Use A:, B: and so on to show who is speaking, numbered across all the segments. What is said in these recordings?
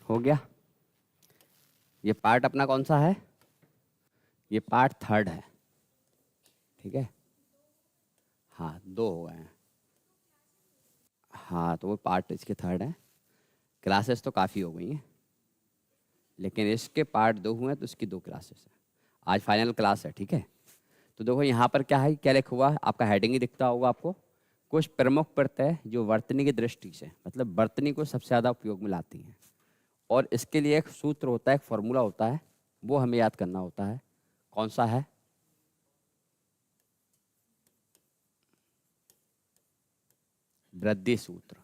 A: हो गया। ये पार्ट अपना कौन सा है? ये पार्ट थर्ड है, ठीक है। हाँ, दो हो गए हैं। हाँ, तो वो पार्ट इसके थर्ड है। क्लासेस तो काफ़ी हो गई हैं, लेकिन इसके पार्ट दो हुए हैं, तो इसकी दो क्लासेस हैं। आज फाइनल क्लास है, ठीक है। तो देखो यहाँ पर क्या है, क्या लिखा हुआ है, आपका हेडिंग ही दिखता होगा आपको। कुछ प्रमुख प्रत्यय जो वर्तनी की दृष्टि से, मतलब वर्तनी को सबसे ज़्यादा उपयोग में लाती हैं, और इसके लिए एक सूत्र होता है, एक फॉर्मूला होता है, वो हमें याद करना होता है। कौन सा है? वृद्धि सूत्र।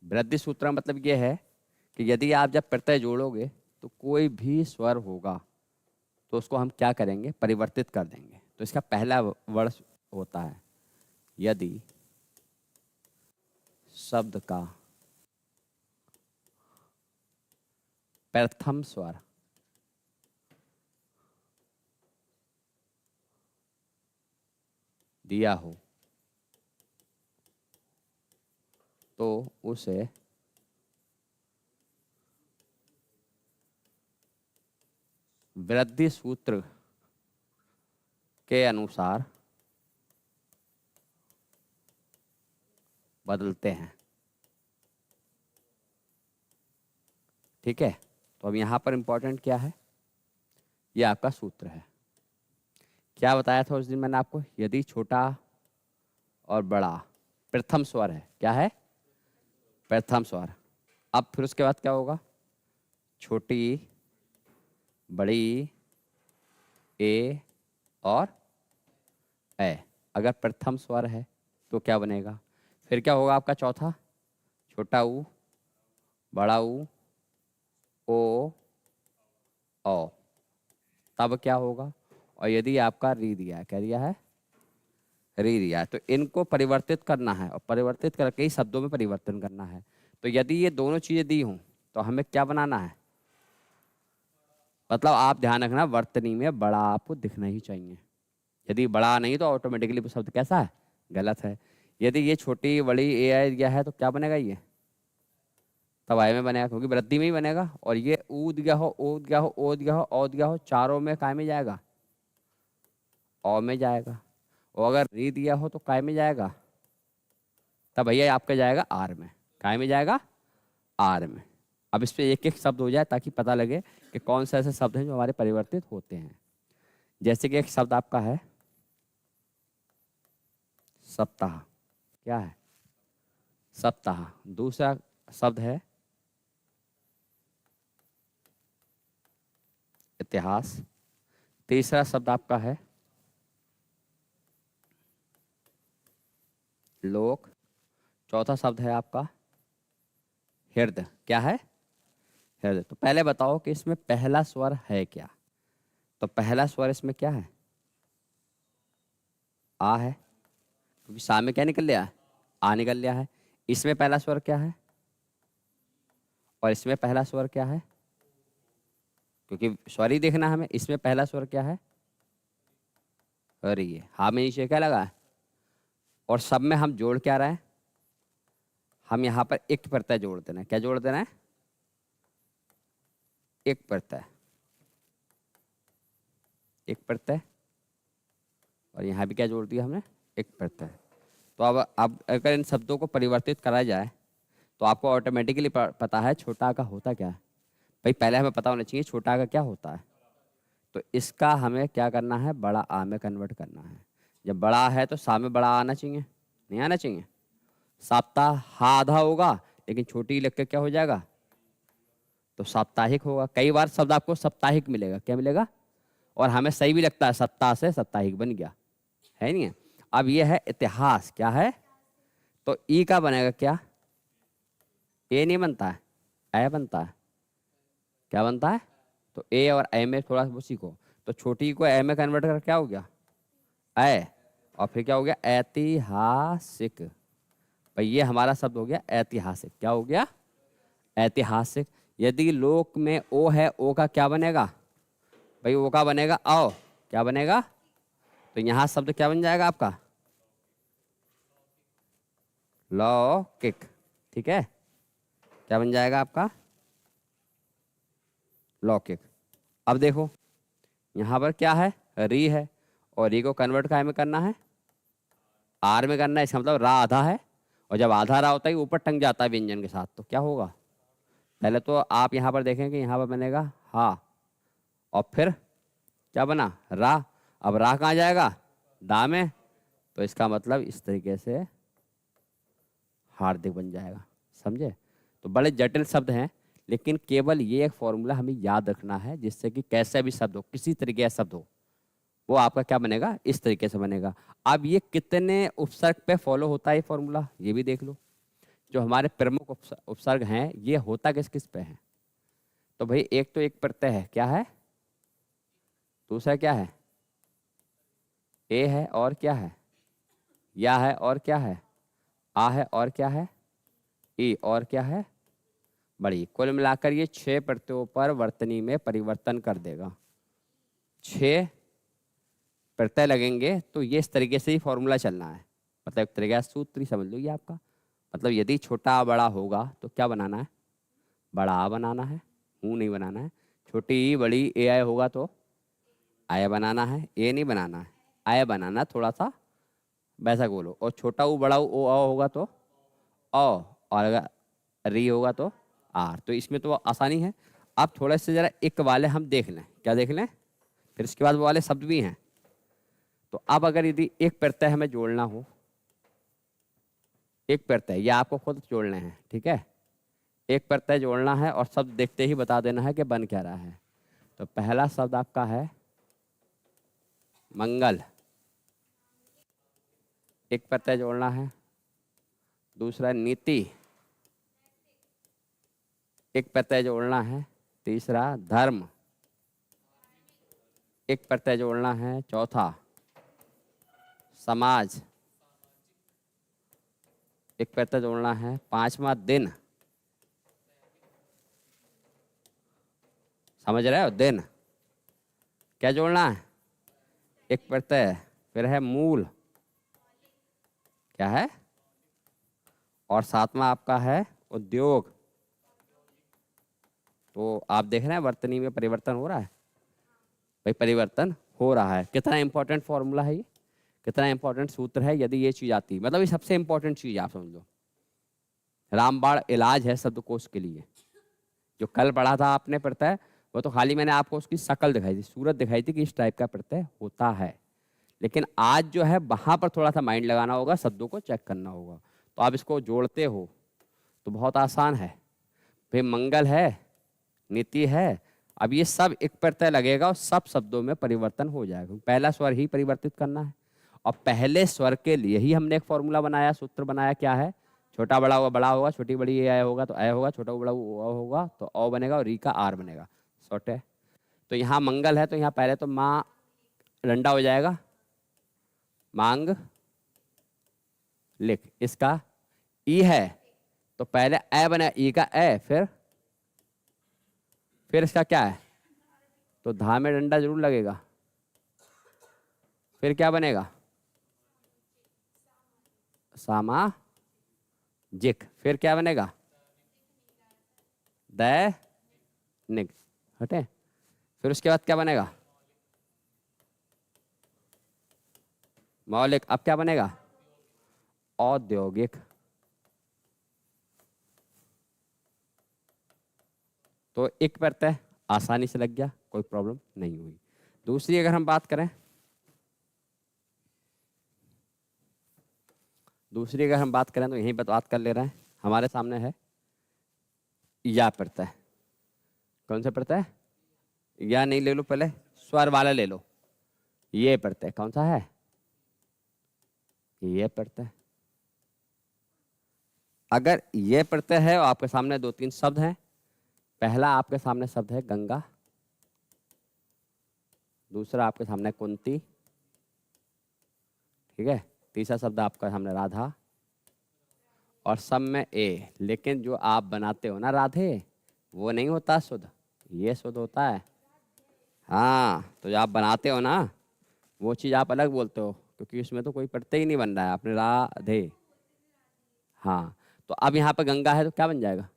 A: वृद्धि सूत्र का मतलब ये है कि यदि आप जब प्रत्यय जोड़ोगे तो कोई भी स्वर होगा तो उसको हम क्या करेंगे, परिवर्तित कर देंगे। तो इसका पहला वर्ड होता है, यदि शब्द का प्रथम स्वर दिया हो तो उसे वृद्धि सूत्र के अनुसार बदलते हैं, ठीक है। तो अब यहाँ पर इंपॉर्टेंट क्या है, ये आपका सूत्र है। क्या बताया था उस दिन मैंने आपको, यदि छोटा और बड़ा प्रथम स्वर है, क्या है? प्रथम स्वर। अब फिर उसके बाद क्या होगा, छोटी, बड़ी, ए और ए। अगर प्रथम स्वर है तो क्या बनेगा, फिर क्या होगा आपका चौथा, छोटा ऊ, बड़ा ऊ, ओ, औ। तब क्या होगा, और यदि आपका री दिया है, क्या दिया है? री दिया है, तो इनको परिवर्तित करना है, और परिवर्तित करके ही शब्दों में परिवर्तन करना है। तो यदि ये दोनों चीज़ें दी हों तो हमें क्या बनाना है, मतलब आप ध्यान रखना, वर्तनी में बड़ा आपको दिखना ही चाहिए। यदि बड़ा नहीं तो ऑटोमेटिकली वो शब्द कैसा है, गलत है। यदि ये छोटी बड़ी ए आई दिया है तो क्या बनेगा, ये तब आय में बनेगा, क्योंकि वृद्धि में ही बनेगा। और ये ऊद गया हो, ओद गया हो, ओद गया हो, औद गया हो, चारों में काय में जाएगा, औ में जाएगा। और अगर री दिया हो तो काय में जाएगा, तब भैया आपका जाएगा आर में। काय में जाएगा, आर में। अब इस पे एक एक शब्द हो जाए ताकि पता लगे कि कौन से ऐसे शब्द हैं जो हमारे परिवर्तित होते हैं। जैसे कि एक शब्द आपका है सप्ताह, क्या है? सप्ताह। दूसरा शब्द है इतिहास। तीसरा शब्द आपका है लोक। चौथा शब्द है आपका हृदय। क्या है? हृदय। तो पहले बताओ कि इसमें पहला स्वर है क्या। तो पहला स्वर इसमें क्या है, आ है, क्योंकि सा में क्या निकल लिया है, आ निकल लिया है। इसमें पहला स्वर क्या है, और इसमें पहला स्वर क्या है, क्योंकि सॉरी देखना हमें, इसमें पहला स्वर क्या है, अरे ये हा में नीचे क्या लगा है, और सब में हम जोड़ क्या रहे हैं, हम यहाँ पर एक प्रत्यय जोड़ देना है। क्या जोड़ देना है? एक प्रत्यय, एक प्रत्यय। और यहाँ भी क्या जोड़ दिया हमने, एक प्रत्यय। तो अब अगर इन शब्दों को परिवर्तित करा जाए तो आपको ऑटोमेटिकली पता है छोटा का होता क्या है। भाई पहले हमें पता होना चाहिए छोटा का क्या होता है। तो इसका हमें क्या करना है, बड़ा आ में कन्वर्ट करना है। जब बड़ा है तो सा में बड़ा आना चाहिए, नहीं आना चाहिए। सप्ताह हा आधा होगा, लेकिन छोटी लिख के क्या हो जाएगा, तो साप्ताहिक होगा। कई बार शब्द आपको साप्ताहिक मिलेगा, क्या मिलेगा, और हमें सही भी लगता है, सप्ताह से साप्ताहिक बन गया, है नहीं है। अब ये है इतिहास, क्या है, तो ई का बनेगा क्या, ए नहीं बनता है, ए बनता है। क्या बनता है, तो ए और ए में थोड़ा वो सीखो। तो छोटी को ए में कन्वर्ट कर क्या हो गया, ए। और फिर क्या हो गया, ऐतिहासिक। भाई ये हमारा शब्द हो गया ऐतिहासिक। क्या हो गया, ऐतिहासिक। यदि लोक में ओ है, ओ का क्या बनेगा, भाई ओ का बनेगा आओ, क्या बनेगा, तो यहां शब्द क्या बन जाएगा आपका, लौकिक, ठीक है। क्या बन जाएगा आपका? लौकिक। अब देखो यहाँ पर क्या है? री है, और री को कन्वर्ट काय में करना है? आर में करना है। इसका मतलब रा आधा है, और जब आधा रा होता है ऊपर टंग जाता है व्यंजन के साथ, तो क्या होगा? पहले तो आप यहाँ पर देखेंगे, यहाँ पर बनेगा हा, और फिर क्या बना? रा। अब रा कहाँ जाएगा? दा में। तो इसका मतलब इस तरीके से हार्दिक बन जाएगा। समझे? तो बड़े जटिल शब्द हैं, लेकिन केवल ये एक फॉर्मूला हमें याद रखना है, जिससे कि कैसे भी शब्द हो, किसी तरीके का शब्द हो, वो आपका क्या बनेगा? इस तरीके से बनेगा। अब ये कितने उपसर्ग पे फॉलो होता है ये फॉर्मूला, ये भी देख लो। जो हमारे प्रमुख उपसर्ग हैं, ये होता किस किस पे है? तो भाई एक तो एक प्रत्यय है, क्या है? दूसरा क्या है? ए है, और क्या है? या है, और क्या है? आ है, और क्या है? ई, और क्या है? बड़ी। कुल मिलाकर ये 6 प्रत्ययों पर वर्तनी में परिवर्तन कर देगा। 6 प्रत्यय लगेंगे, तो ये इस तरीके से ही फॉर्मूला चलना है। मतलब एक तरीके का सूत्र ही समझ लो ये आपका। मतलब यदि छोटा आ बड़ा होगा तो क्या बनाना है? बड़ा आ बनाना है, हूँ नहीं बनाना है। छोटी ई बड़ी ए आय होगा तो आय बनाना है, ए नहीं बनाना है, आय बनाना है, थोड़ा सा वैसा बोलो। और छोटा ऊ बड़ा ऊ ओ आ होगा तो ओ, और अगर री होगा तो आर। तो इसमें तो आसानी है। अब थोड़े से जरा एक वाले हम देख लें। क्या देख लें? फिर इसके बाद वो वाले शब्द भी हैं। तो अब अगर यदि एक प्रत्यय हमें जोड़ना हो, एक प्रत्यय, या आपको खुद जोड़ने हैं, ठीक है? एक प्रत्यय जोड़ना है और शब्द देखते ही बता देना है कि बन क्या रहा है। तो पहला शब्द आपका है मंगल, एक प्रत्यय जोड़ना है। दूसरा नीति, एक प्रत्यय जोड़ना है। तीसरा धर्म, एक प्रत्यय जोड़ना है। चौथा समाज, एक प्रत्यय जोड़ना है। पांचवा दिन, समझ रहे हो? दिन क्या जोड़ना है? एक प्रत्यय। फिर है मूल, क्या है? और सातवां आपका है उद्योग। तो आप देख रहे हैं वर्तनी में परिवर्तन हो रहा है। भाई परिवर्तन हो रहा है। कितना इंपॉर्टेंट फॉर्मूला है ये, कितना इंपॉर्टेंट सूत्र है। यदि ये चीज आती, मतलब ये सबसे इंपॉर्टेंट चीज आप समझ लो। रामबाण इलाज है शब्दकोश के लिए। जो कल पढ़ा था आपने प्रत्यय, वो तो खाली मैंने आपको उसकी शक्ल दिखाई थी, सूरत दिखाई थी कि इस टाइप का प्रत्यय होता है। लेकिन आज जो है वहां पर थोड़ा सा माइंड लगाना होगा, शब्दों को चेक करना होगा। तो आप इसको जोड़ते हो तो बहुत आसान है। भाई मंगल है, नीति है। अब ये सब एक प्रत्यय लगेगा और सब शब्दों में परिवर्तन हो जाएगा। पहला स्वर ही परिवर्तित करना है, और पहले स्वर के लिए ही हमने एक फॉर्मूला बनाया, सूत्र बनाया। क्या है? छोटा बड़ा होगा बड़ा होगा, छोटी बड़ी ए होगा तो ए होगा, छोटा बड़ा ओ होगा तो ओ बनेगा, और री का आर बनेगा। शॉर्ट है। तो यहाँ मंगल है, तो यहाँ पहले तो माँ डंडा हो जाएगा, मांग लिख। इसका ई है तो पहले ए बने, ई का ए, फिर इसका क्या है? तो धा में डंडा जरूर लगेगा। फिर क्या बनेगा? सामा जिक। फिर क्या बनेगा? दैनिक। हटे। फिर उसके बाद क्या बनेगा? मौलिक। अब क्या बनेगा? औद्योगिक। तो एक प्रत्यय आसानी से लग गया, कोई प्रॉब्लम नहीं हुई। दूसरी अगर हम बात करें, तो यहीं पर बात कर ले रहे हैं। हमारे सामने है या प्रत्यय। कौन सा प्रत्यय? या नहीं, ले लो पहले स्वर वाला ले लो। ये प्रत्यय कौन सा है? ये प्रत्यय। अगर ये प्रत्यय है और आपके सामने 2-3 शब्द हैं। पहला आपके सामने शब्द है गंगा, दूसरा आपके सामने कुंती, ठीक है, तीसरा शब्द आपका सामने राधा, और सब में ए। लेकिन जो आप बनाते हो ना राधे, वो नहीं होता शुद्ध, ये शुद्ध होता है। हाँ, तो जो आप बनाते हो ना, वो चीज़ आप अलग बोलते हो, क्योंकि उसमें तो कोई प्रत्यय ही नहीं बन रहा है, आपने राधे। हाँ, तो अब यहाँ पर गंगा है तो क्या बन जाएगा?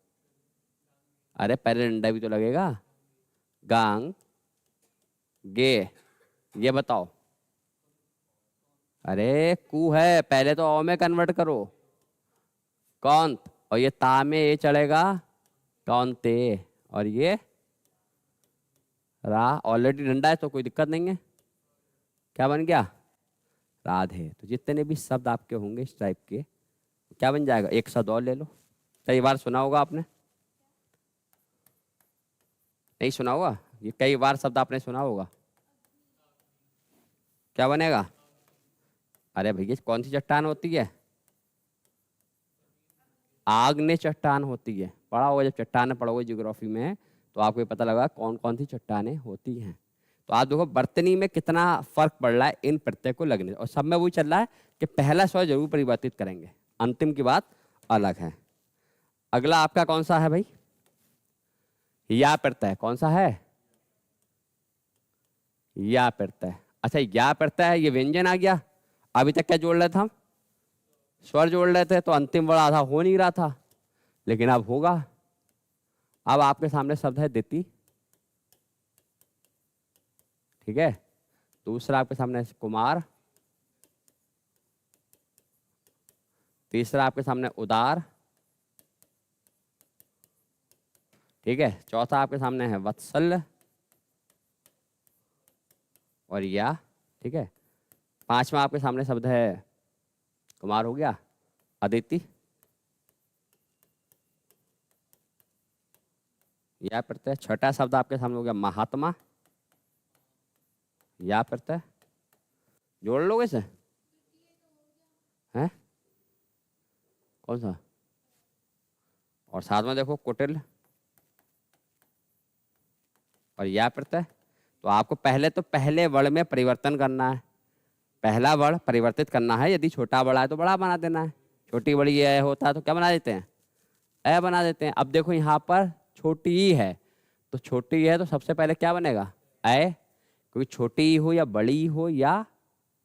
A: अरे पहले डंडा भी तो लगेगा। गांग गे, ये बताओ। अरे कू है, पहले तो ओ में कन्वर्ट करो। कौन, और ये ता में ए चढ़ेगा, कौन ते, और ये रा, ऑलरेडी डंडा है तो कोई दिक्कत नहीं है। क्या बन गया, राधे। तो जितने भी शब्द आपके होंगे इस टाइप के, क्या बन जाएगा, एक शब्द और ले लो। कई बार सुना होगा आपने, नहीं सुना होगा, ये कई बार शब्द आपने सुना होगा। क्या बनेगा, अरे भैया कौन सी चट्टान होती है, आग्नेय चट्टान होती है। पढ़ा होगा, जब चट्टानें पढ़ोगे ज्योग्राफी में तो आपको ये पता लगा कौन कौन सी चट्टानें होती हैं। तो आप देखो वर्तनी में कितना फर्क पड़ रहा है इन प्रत्यय को लगने, और सब में वही चल रहा है कि पहला स्वर जरूर परिवर्तित करेंगे, अंतिम की बात अलग है। अगला आपका कौन सा है भाई, या प्रत्यय, कौन सा है, या प्रत्यय। अच्छा या प्रत्यय है, ये व्यंजन आ गया। अभी तक क्या जोड़ रहे थे हम, स्वर जोड़ रहे थे, तो अंतिम वर्ड आधा हो नहीं रहा था, लेकिन अब होगा। अब आपके सामने शब्द है दिति, ठीक है। दूसरा आपके सामने है कुमार, तीसरा आपके सामने उदार, ठीक है। चौथा आपके सामने है वत्सल और या, ठीक है। पांचवा आपके सामने शब्द है कुमार हो गया, अदिति, या प्रत्यय। छठा शब्द आपके सामने हो गया महात्मा, या प्रत्यय। जोड़ लोगे इसे, हैं कौन सा, और साथ में देखो कुटिल और या प्रत्यय। तो आपको पहले तो पहले वर्ड में परिवर्तन करना है, पहला वर्ड परिवर्तित करना है। यदि छोटा बड़ा है तो बड़ा बना देना है, छोटी बड़ी ए होता है तो क्या बना देते हैं, ए बना देते हैं। अब देखो यहाँ पर छोटी ही है, तो छोटी है तो सबसे पहले क्या बनेगा, ए, क्योंकि छोटी हो या बड़ी हो या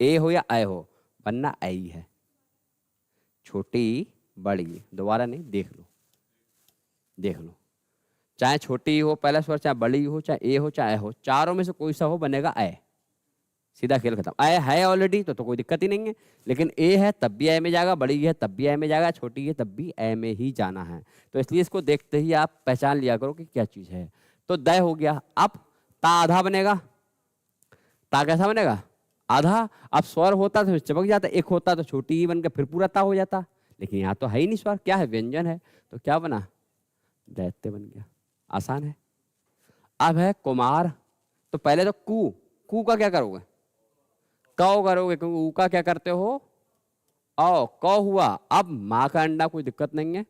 A: ए हो या ए हो, बनना ए ही है। छोटी बड़ी, दोबारा नहीं, देख लो देख लो, चाहे छोटी हो पहला स्वर, चाहे बड़ी हो, चाहे ए हो, चाहे हो, चारों में से कोई सा हो बनेगा ए, सीधा खेल खत्म। ए है ऑलरेडी तो कोई दिक्कत ही नहीं है, लेकिन ए है तब भी ए में जाएगा, बड़ी है तब भी ए में जाएगा, छोटी है तब भी ए में ही जाना है। तो इसलिए इसको देखते ही आप पहचान लिया करो कि क्या चीज है। तो दय हो गया। अब ता आधा बनेगा, ता कैसा बनेगा, आधा। अब स्वर होता तो चिपक जाता, एक होता तो छोटी ही बनकर फिर पूरा ता हो जाता, लेकिन यहाँ तो है ही नहीं स्वर, क्या है, व्यंजन है, तो क्या बना, दैत्य बन गया। आसान है। अब है कुमार, तो पहले तो कू, कू का क्या करोगे, कौ करोगे, क्योंकि ऊ का क्या करते हो, औ, कौ हुआ। अब माँ का अंडा, कोई दिक्कत नहीं है।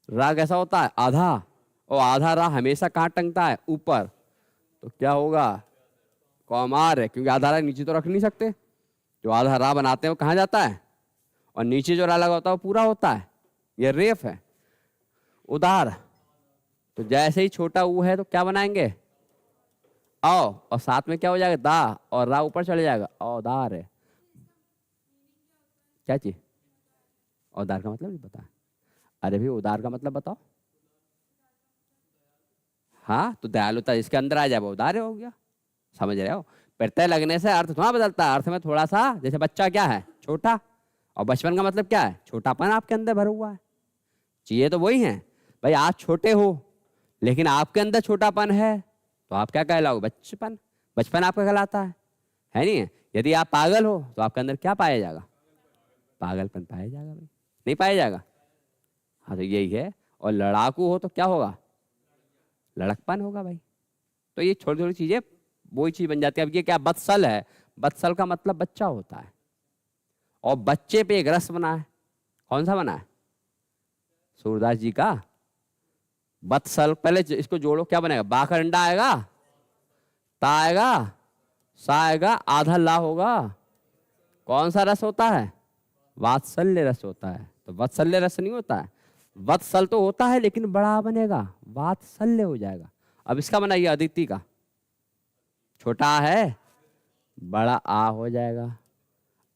A: रा कैसा होता है, आधा, और आधा रा हमेशा कहाँ टंगता है, ऊपर, तो क्या होगा, कौमार है, क्योंकि आधा रा नीचे तो रख नहीं सकते, जो आधा रा बनाते हैं वो कहाँ जाता है, और नीचे जो रा लगा होता है वो पूरा होता है, ये रेफ है। उदार, तो जैसे ही छोटा ऊ है तो क्या बनाएंगे, औ, और साथ में क्या हो जाएगा, दा, और रा ऊपर चले जाएगा, औदार है। क्या चीज, औदार का मतलब नहीं पता, अरे भी उदार का मतलब बताओ। हाँ तो दयालुता इसके अंदर आ जाए वो उदार हो गया, समझ रहे हो। प्रत्यय लगने से अर्थ थोड़ा बदलता है, अर्थ में थोड़ा सा, जैसे बच्चा क्या है, छोटा, और बचपन का मतलब क्या है, छोटापन आपके अंदर भरा हुआ है। चाहिए तो वही है भाई, आज छोटे हो लेकिन आपके अंदर छोटापन है, तो आप क्या कहलाओगे, बचपन, बचपन आपका कहलाता है नहीं है। यदि आप पागल हो तो आपके अंदर क्या पाया जाएगा, पागलपन पाया जाएगा भाई, नहीं पाया जाएगा। हाँ तो यही है। और लड़ाकू हो तो क्या होगा, लड़कपन होगा भाई। तो ये छोटी छोटी चीजें वही चीज बन जाती है। अब ये क्या, बत्सल है, बत्सल का मतलब बच्चा होता है, और बच्चे पे एक रस बना है, कौन सा बना है, सूरदास जी का बत्सल। पहले इसको जोड़ो, क्या बनेगा, बा का अंडा आएगा, ता आएगा, सा आएगा, आधा ला होगा, कौन सा रस होता है, वात्सल्य रस होता है। तो वात्सल्य रस नहीं होता है, वत्सल तो होता है लेकिन बड़ा बनेगा, वात्सल्य हो जाएगा। अब इसका बनाइए अदिति का, छोटा है, बड़ा आ हो जाएगा।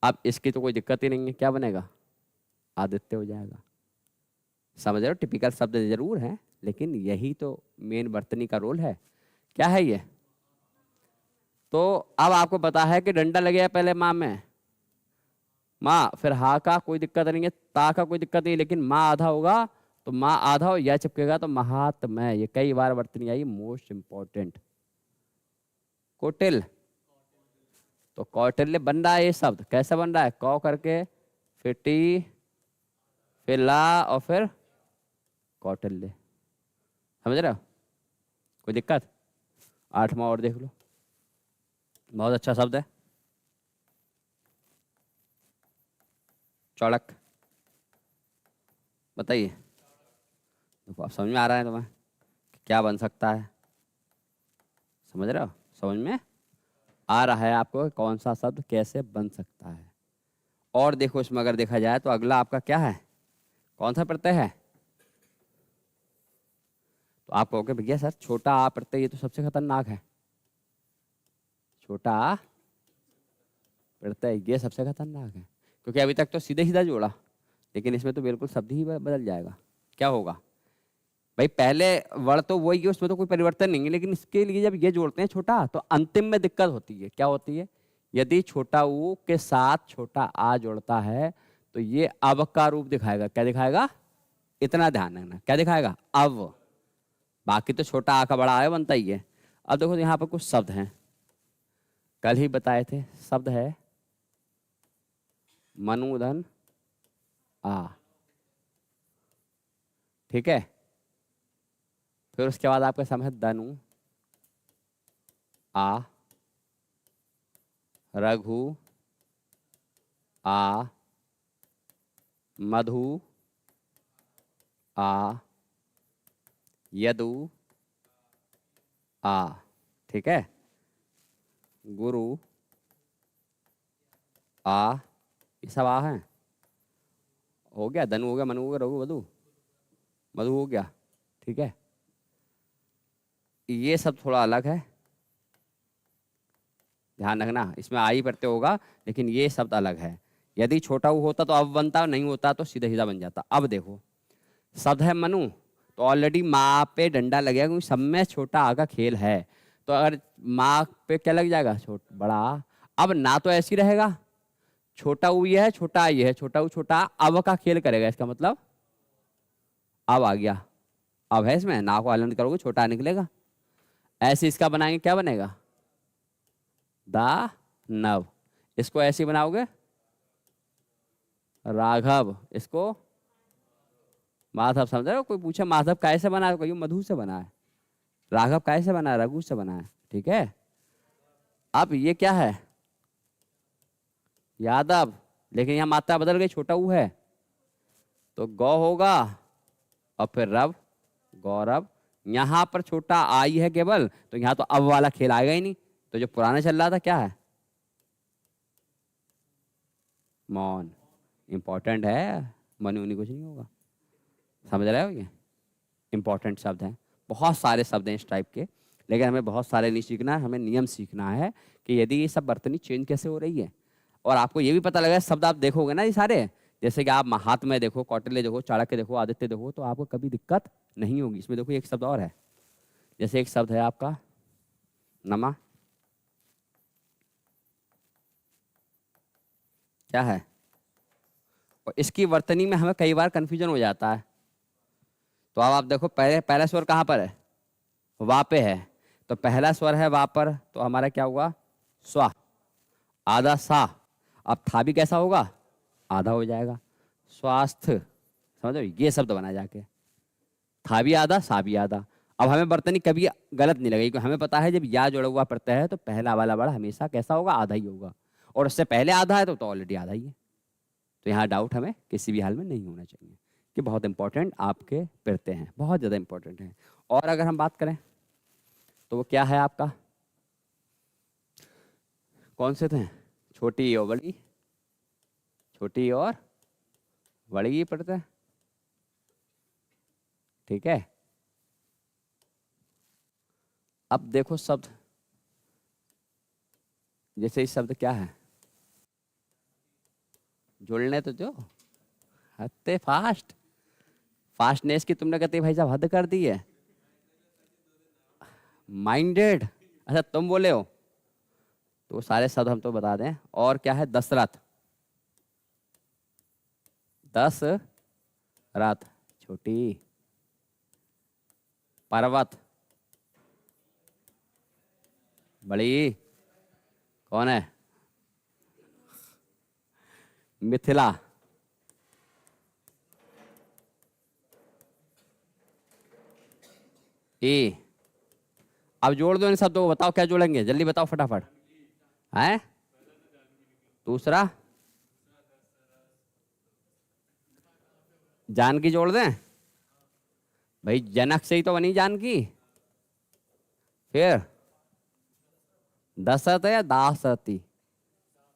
A: अब इसकी तो कोई दिक्कत ही नहीं है, क्या बनेगा, आदित्य हो जाएगा। समझ रहे हो, टिपिकल शब्द जरूर है लेकिन यही तो मेन वर्तनी का रोल है। क्या है ये? तो अब आपको पता है कि डंडा लगेगा पहले माँ में, माँ, फिर हा का कोई दिक्कत नहीं है, ता का कोई दिक्कत नहीं, लेकिन माँ आधा होगा तो माँ आधा हो, यह चिपकेगा तो महात्मय। ये कई बार वर्तनी आई, मोस्ट इंपॉर्टेंट। कोटिल, तो कौटिल्य बन रहा है ये शब्द, कैसे बन रहा है? कौ करके फिर टी फिर ला और फिर कौटिल्य। समझ रहे हो? कोई दिक्कत? 8वां और देख लो, बहुत अच्छा शब्द है, चौड़क। बताइए, देखो अब समझ में आ रहा है तुम्हें कि क्या बन सकता है? समझ रहे हो? समझ में आ रहा है आपको कौन सा शब्द कैसे बन सकता है? और देखो इसमें अगर देखा जाए तो अगला आपका क्या है, कौन सा प्रत्यय है? तो आप कहोगे भैया सर छोटा आ प्रत्यय ये तो सबसे खतरनाक है, छोटा आ प्रत्यय ये सबसे खतरनाक है, क्योंकि अभी तक तो सीधे सीधा जोड़ा, लेकिन इसमें तो बिल्कुल शब्द ही बदल जाएगा। क्या होगा भाई? पहले वर्ड तो वही है, उसमें तो कोई परिवर्तन नहीं है, लेकिन इसके लिए जब ये जोड़ते हैं छोटा तो अंतिम में दिक्कत होती है। क्या होती है? यदि छोटा ऊ के साथ छोटा आ जोड़ता है तो ये अब का रूप दिखाएगा। क्या दिखाएगा? इतना ध्यान रखना, क्या दिखाएगा? अब। बाकी तो छोटा आ का बड़ा आ बनता ही है। अब देखो यहाँ पर कुछ शब्द हैं, कल ही बताए थे। शब्द है मनूधन आ, ठीक है। फिर उसके बाद आपका समय है दनु आ, रघु आ, मधु आ, यदु आ, ठीक है। गुरु आ, ये सब आ हैं। हो गया, धनु हो गया, मनु हो गया, रघु मधु, मधु हो गया, ठीक है। ये सब थोड़ा अलग है, ध्यान रखना, इसमें आ ही प्रत्यय होगा लेकिन ये शब्द अलग है। यदि छोटा ऊ होता तो अब बनता, नहीं होता तो सीधा सीधा बन जाता। अब देखो शब्द है मनु, तो ऑलरेडी माँ पे डंडा लगेगा क्योंकि सब में छोटा आ का खेल है। तो अगर माँ पे क्या लग जाएगा? बड़ा आ। अब ना तो ऐसी रहेगा, छोटा ऊ ये है, छोटा आ ये है, छोटा ऊ छोटा आ, अब का खेल करेगा, इसका मतलब अब आ गया। अब है इसमें, ना को हलन करोगे छोटा आ निकलेगा। ऐसे इसका बनाएंगे, क्या बनेगा? दा नव। इसको ऐसे बनाओगे राघव, इसको माधव। समझ रहे हो? कोई पूछे माधव कैसे बना है, कहियो मधु से बना है। राघव कैसे बना है? रघु से बना है, ठीक है। अब ये क्या है? यादव, लेकिन यहाँ मात्रा बदल गई, छोटा ऊ है तो गौ होगा और फिर रव, गौरव। यहाँ पर छोटा आई है केवल, तो यहाँ तो अब वाला खेल आएगा ही नहीं। तो जो पुराना चल रहा था क्या है? मौन। इंपॉर्टेंट है, मनी उनी कुछ नहीं होगा। समझ रहे हो? ये इंपॉर्टेंट शब्द हैं, बहुत सारे शब्द हैं इस टाइप के, लेकिन हमें बहुत सारे नहीं सीखना है, हमें नियम सीखना है कि यदि ये सब बर्तनी चेंज कैसे हो रही है। और आपको ये भी पता लगा शब्द आप देखोगे ना ये सारे, जैसे कि आप महात्म्य देखो, कौटिल्य देखो, चाणक्य देखो, आदित्य देखो, तो आपको कभी दिक्कत नहीं होगी। इसमें देखो एक शब्द और है, जैसे एक शब्द है आपका नमा, क्या है? और इसकी वर्तनी में हमें कई बार कंफ्यूजन हो जाता है। तो अब आप देखो पहले पहला स्वर कहाँ पर है? वा पे है, तो पहला स्वर है वा पर, तो हमारा क्या हुआ? स्वा। आधा सा, अब था भी कैसा होगा? आधा हो जाएगा। स्वास्थ्य, समझो ये शब्द बना जाके, था भी आधा सा भी आधा। अब हमें बर्तनी कभी गलत नहीं लगेगी, क्योंकि हमें पता है जब या जुड़ा हुआ प्रत्यय है तो पहला वाला वर्ड हमेशा कैसा होगा? आधा ही होगा, और उससे पहले आधा है तो ऑलरेडी आधा ही है। तो यहाँ डाउट हमें किसी भी हाल में नहीं होना चाहिए कि बहुत इंपॉर्टेंट आपके प्रत्यय हैं, बहुत ज़्यादा इंपॉर्टेंट हैं। और अगर हम बात करें तो वो क्या है आपका? कौन से थे? छोटी और बड़ी, छोटी और बड़ी प्रत्यय, ठीक है। अब देखो शब्द, जैसे इस शब्द क्या है? जुड़ने तो जो हत्ते फास्ट, फास्टनेस की तुमने कहते भाई साहब हद कर दी है। माइंडेड, अच्छा तुम बोले हो तो सारे शब्द हम तो बता दें। और क्या है? दशरथ, दस रथ छोटी, पर्वत बड़ी, कौन है? मिथिला, ए। अब जोड़ दो इन शब्दों को, बताओ क्या जोड़ेंगे, जल्दी बताओ फटाफट। है दूसरा जानकी जोड़ दें भाई, जनक से ही तो बनी जानकी। फिर दशरथ या दासरथी,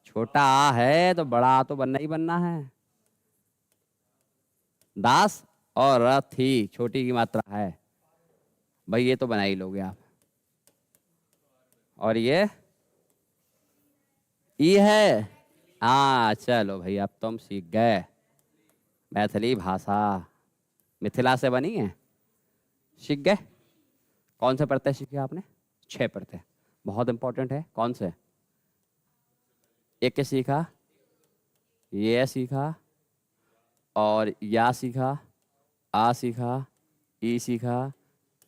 A: छोटा आ है तो बड़ा आ तो बनना ही बनना है। दास और रथी छोटी की मात्रा है भाई, ये तो बना ही लोगे आप। और ये ई है, हाँ चलो भाई अब तुम सीख गए मैथिली भाषा, मिथिला से बनी है, सीख गए। कौन से प्रत्यय सीखे आपने? 6 प्रत्यय, बहुत इंपॉर्टेंट है। कौन से? एक सीखा, ये सीखा, और या सीखा, आ सीखा, ई सीखा,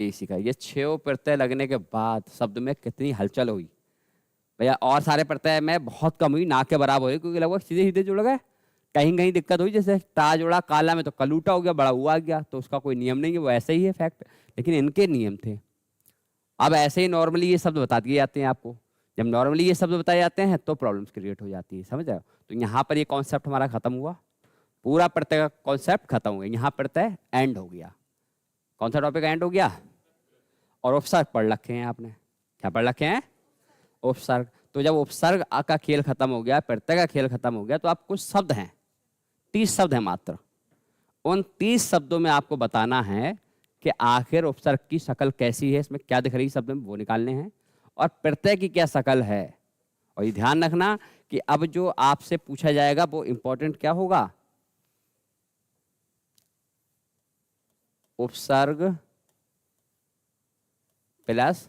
A: ई सीखा। ये 6 प्रत्यय लगने के बाद शब्द में कितनी हलचल हुई भैया। और सारे प्रत्यय में बहुत कम हुई, ना के बराबर हुई, क्योंकि लगभग सीधे सीधे जुड़ गए। कहीं कहीं दिक्कत हुई, जैसे ता जोड़ा काला में तो कलूटा हो गया, बड़ा हुआ आ गया, तो उसका कोई नियम नहीं है, वो ऐसे ही है फैक्ट। लेकिन इनके नियम थे। अब ऐसे ही नॉर्मली ये शब्द बता दिए जाते हैं आपको। जब नॉर्मली ये शब्द बताए जाते हैं तो प्रॉब्लम्स क्रिएट हो जाती है, समझ रहे हो? तो यहाँ पर ये कॉन्सेप्ट हमारा खत्म हुआ, पूरा प्रत्यय का कॉन्सेप्ट खत्म हो गया। यहाँ प्रत्यय एंड हो गया। कौन सा टॉपिक एंड हो गया? और उपसर्ग पढ़ रखे हैं आपने। क्या पढ़ रखे हैं? उपसर्ग। तो जब उपसर्ग का खेल खत्म हो गया, प्रत्यय का खेल खत्म हो गया, तो आप कुछ शब्द हैं, 30 शब्द हैं मात्र। उन 30 शब्दों में आपको बताना है कि आखिर उपसर्ग की शक्ल कैसी है, इसमें क्या दिख रही शब्द में, वो निकालने हैं, और प्रत्यय की क्या शक्ल है। और ये ध्यान रखना कि अब जो आपसे पूछा जाएगा वो इंपॉर्टेंट क्या होगा? उपसर्ग प्लस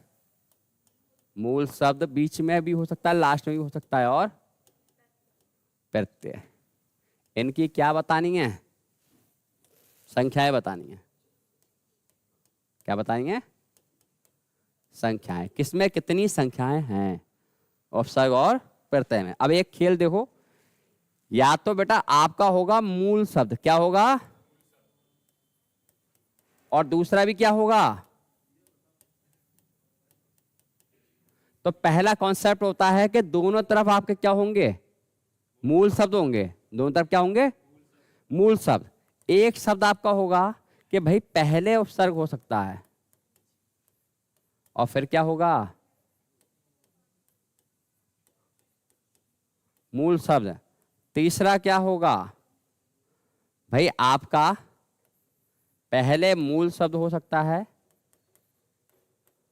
A: मूल शब्द, बीच में भी हो सकता है, लास्ट में भी हो सकता है, और प्रत्यय। इनकी क्या बतानी है? संख्याएं बतानी है। क्या बतानी है? संख्याएं। किसमें कितनी संख्याएं हैं? उपसर्ग और प्रत्यय में। अब एक खेल देखो, या तो बेटा आपका होगा मूल शब्द, क्या होगा? और दूसरा भी क्या होगा? तो पहला कॉन्सेप्ट होता है कि दोनों तरफ आपके क्या होंगे? मूल शब्द होंगे। दोनों तरफ क्या होंगे? मूल शब्द। एक शब्द आपका होगा कि भाई पहले उपसर्ग हो सकता है, और फिर क्या होगा? मूल शब्द। तीसरा क्या होगा? भाई आपका पहले मूल शब्द हो सकता है,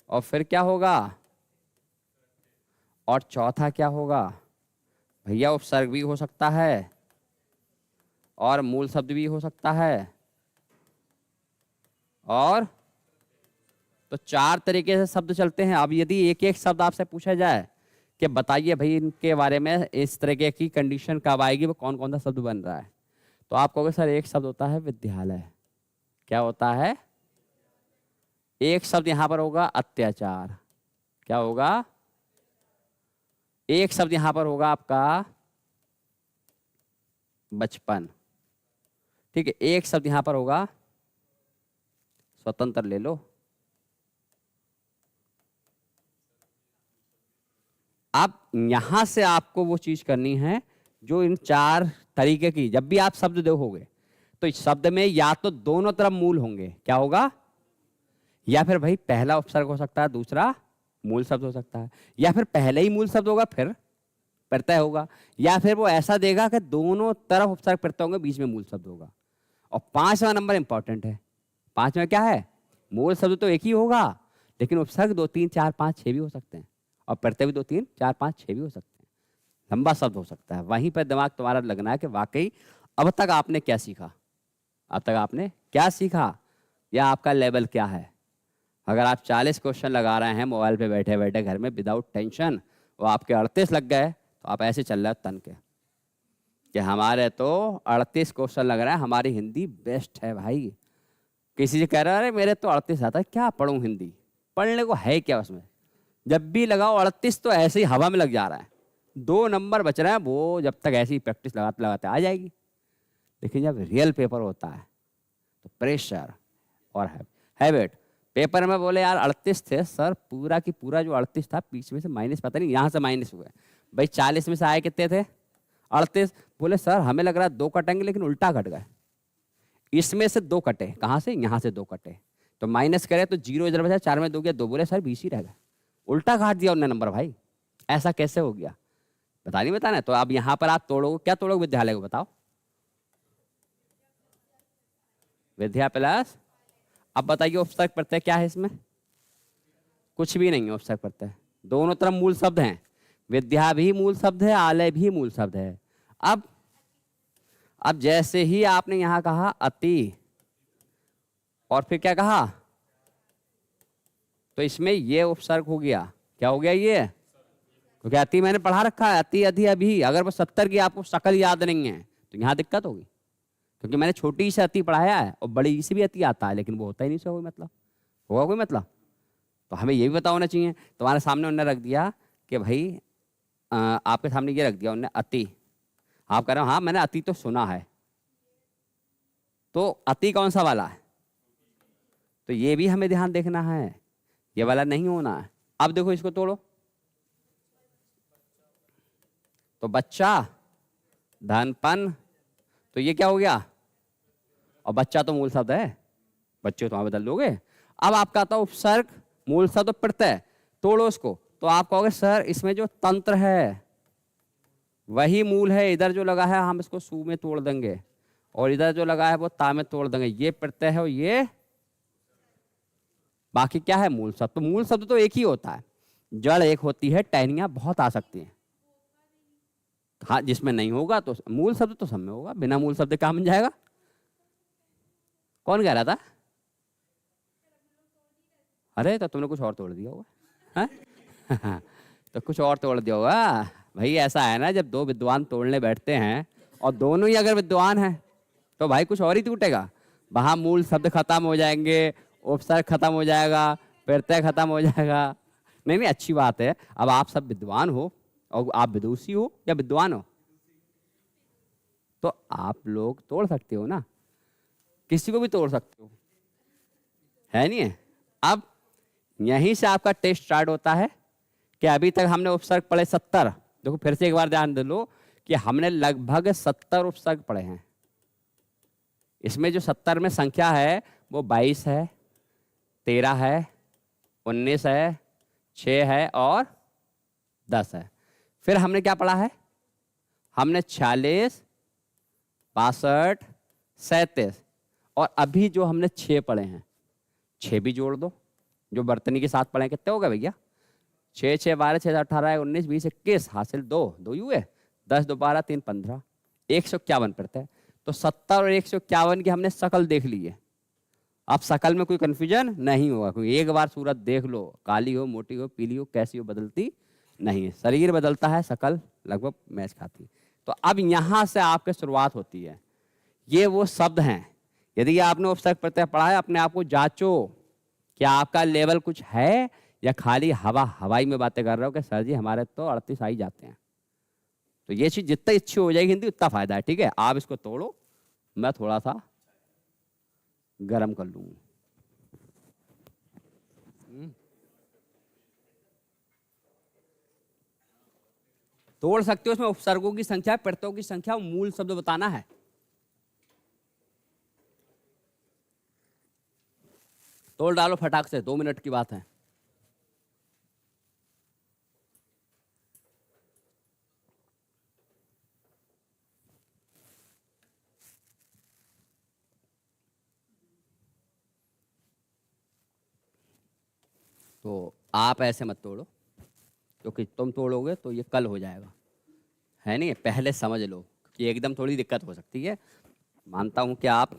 A: और फिर क्या होगा? और चौथा क्या होगा? भैया उपसर्ग भी हो सकता है और मूल शब्द भी हो सकता है, और तो 4 तरीके से शब्द चलते हैं। अब यदि एक एक शब्द आपसे पूछा जाए कि बताइए भाई इनके बारे में, इस तरीके की कंडीशन कब आएगी, वो कौन कौन सा शब्द बन रहा है, तो आप कहोगे सर एक शब्द होता है विद्यालय। क्या होता है? एक शब्द यहां पर होगा अत्याचार। क्या होगा? एक शब्द यहां पर होगा आपका बचपन। ठीक है, एक शब्द यहां पर होगा स्वतंत्र, ले लो। अब यहां से आपको वो चीज करनी है जो इन 4 तरीके की, जब भी आप शब्द देखोगे तो इस शब्द में या तो दोनों तरफ मूल होंगे, क्या होगा? या फिर भाई पहला उपसर्ग हो सकता है, दूसरा मूल शब्द हो सकता है, या फिर पहले ही मूल शब्द होगा फिर प्रत्यय होगा, या फिर वो ऐसा देगा कि दोनों तरफ उपसर्ग प्रत्यय होंगे, बीच में मूल शब्द होगा। और 5वां नंबर इंपॉर्टेंट है। 5 में क्या है? मूल शब्द तो एक ही होगा, लेकिन उपसर्ग 2 3 4 5 6 भी हो सकते हैं, और प्रत्यय भी 2 3 4 5 6 भी हो सकते हैं। लंबा शब्द हो सकता है। वहीं पर दिमाग तुम्हारा लगना है कि वाकई अब तक आपने क्या सीखा, अब तक आपने क्या क्या सीखा या आपका लेवल क्या है। अगर आप 40 क्वेश्चन लगा रहे हैं मोबाइल पे बैठे बैठे घर में विदाउट टेंशन, वो आपके 38 लग गए, तो आप ऐसे चल रहे हो तन के कि हमारे तो 38 क्वेश्चन लग रहे हैं, हमारी हिंदी बेस्ट है भाई। किसी से कह रहा है अरे मेरे तो 38 आता है, क्या पढ़ूं हिंदी, पढ़ने को है क्या उसमें। जब भी लगाओ 38 तो ऐसे ही हवा में लग जा रहा है, 2 नंबर बच रहे हैं, वो जब तक ऐसी प्रैक्टिस लगाते लगाते आ जाएगी। लेकिन जब रियल पेपर होता है तो प्रेशर और हैबिट। पेपर में बोले यार 38 थे सर, पूरा की पूरा जो 38 था बीच में से माइनस, पता नहीं यहाँ से माइनस हुए भाई, 40 में से आए कितने थे 38। बोले सर हमें लग रहा है 2 कटेंगे, लेकिन उल्टा कट गए, इसमें से 2 कटे, कहाँ से, यहाँ से 2 कटे, तो माइनस करे तो 0 इधर बचा, 4 में 2 गया 2, बोले सर 20 ही रह गए, उल्टा काट दिया उन्होंने नंबर। भाई ऐसा कैसे हो गया, बता नहीं बताना। तो अब यहाँ पर आप तोड़ोगे, क्या तोड़ोगे विद्यालय को, बताओ। विद्या प्लस, अब बताइए उपसर्ग प्रत्यय क्या है इसमें, कुछ भी नहीं है उपसर्ग प्रत्यय, दोनों तरफ मूल शब्द हैं, विद्या भी मूल शब्द है, आलय भी मूल शब्द है। अब जैसे ही आपने यहां कहा अति और फिर क्या कहा, तो इसमें ये उपसर्ग हो गया, क्या हो गया ये, क्योंकि अति मैंने पढ़ा रखा है, अति अधि अभी, अगर वो 70 की आपको शकल याद नहीं है तो यहां दिक्कत होगी, क्योंकि मैंने छोटी से अति पढ़ाया है और बड़ी से भी अति आता है, लेकिन वो होता ही नहीं उसका कोई मतलब, होगा कोई मतलब। तो हमें ये भी पता होना चाहिए। तुम्हारे सामने उन्होंने रख दिया कि भाई आपके सामने ये रख दिया उन्होंने अति, आप कह रहे हो हाँ मैंने अति तो सुना है, तो अति कौन सा वाला है, तो ये भी हमें ध्यान देखना है, ये वाला नहीं होना है। अब देखो इसको तोड़ो, तो बच्चा धनपन, तो ये क्या हो गया, और बच्चा तो मूल शब्द है, बच्चे तो वहां बदल दोगे। अब आपका आता उपसर्ग मूल शब्द प्रत्यय, तोड़ो उसको, तो आप कहोगे सर इसमें जो तंत्र है वही मूल है, इधर जो लगा है हम इसको सु में तोड़ देंगे, और इधर जो लगा है वो ता में तोड़ देंगे, ये प्रत्यय है और ये बाकी क्या है मूल शब्द। तो मूल शब्द तो एक ही होता है, जड़ एक होती है, टहनियां बहुत आ सकती हैं। हाँ जिसमें नहीं होगा तो मूल शब्द तो सब में होगा, बिना मूल शब्द क्या बन जाएगा, कौन कह रहा था, अरे तो तुमने कुछ और तोड़ दिया होगा है? तो कुछ और तोड़ दिया होगा भाई। ऐसा है ना, जब 2 विद्वान तोड़ने बैठते हैं और दोनों ही अगर विद्वान हैं तो भाई कुछ और ही टूटेगा, वहां मूल शब्द खत्म हो जाएंगे, उपसर्ग खत्म हो जाएगा, प्रत्यय खत्म हो जाएगा। नहीं नहीं अच्छी बात है, अब आप सब विद्वान हो और आप विदुषी हो या विद्वान हो, तो आप लोग तोड़ सकते हो ना, किसी को भी तोड़ सकते हो, है नहीं है। अब यहीं से आपका टेस्ट स्टार्ट होता है कि अभी तक हमने उपसर्ग पढ़े 70, देखो फिर से एक बार ध्यान दे लो कि हमने लगभग 70 उपसर्ग पढ़े हैं। इसमें जो 70 में संख्या है वो 22 है, 13 है, 19 है, 6 है और 10 है। फिर हमने क्या पढ़ा है, हमने 46, 62, 37 और अभी जो हमने 6 पढ़े हैं, 6 भी जोड़ दो, जो बर्तनी के साथ पढ़े कितने हो गए भैया, 6 6 12 6 18 19 20 21 हासिल 2 2 ही हुए, 10 2 12 3 15, 151 पढ़ते हैं। तो 70 और 151 की हमने शकल देख ली है। अब शकल में कोई कंफ्यूजन नहीं होगा, क्योंकि एक बार सूरत देख लो, काली हो मोटी हो पीली हो कैसी हो बदलती नहीं है, शरीर बदलता है शकल लगभग मैच खाती है। तो अब यहाँ से आपकी शुरुआत होती है, ये वो शब्द हैं। यदि आपने उपसर्ग प्रत्यय पढ़ा है, अपने आप को जांचो क्या आपका लेवल कुछ है या खाली हवाई में बातें कर रहे हो कि सर जी हमारे तो 38 आ ही जाते हैं। तो ये चीज जितना अच्छी हो जाएगी हिंदी उतना फायदा है, ठीक है। आप इसको तोड़ो, मैं थोड़ा सा गरम कर लूँ। तोड़ सकते हो, उसमें उपसर्गों की संख्या, प्रत्ययों की संख्या, मूल शब्द बताना है। तोड़ डालो फटाक से, 2 मिनट की बात है। तो आप ऐसे मत तोड़ो, क्योंकि तुम तोड़ोगे तो ये कल हो जाएगा, है नहीं, पहले समझ लो कि एकदम थोड़ी दिक्कत हो सकती है। मानता हूं कि आप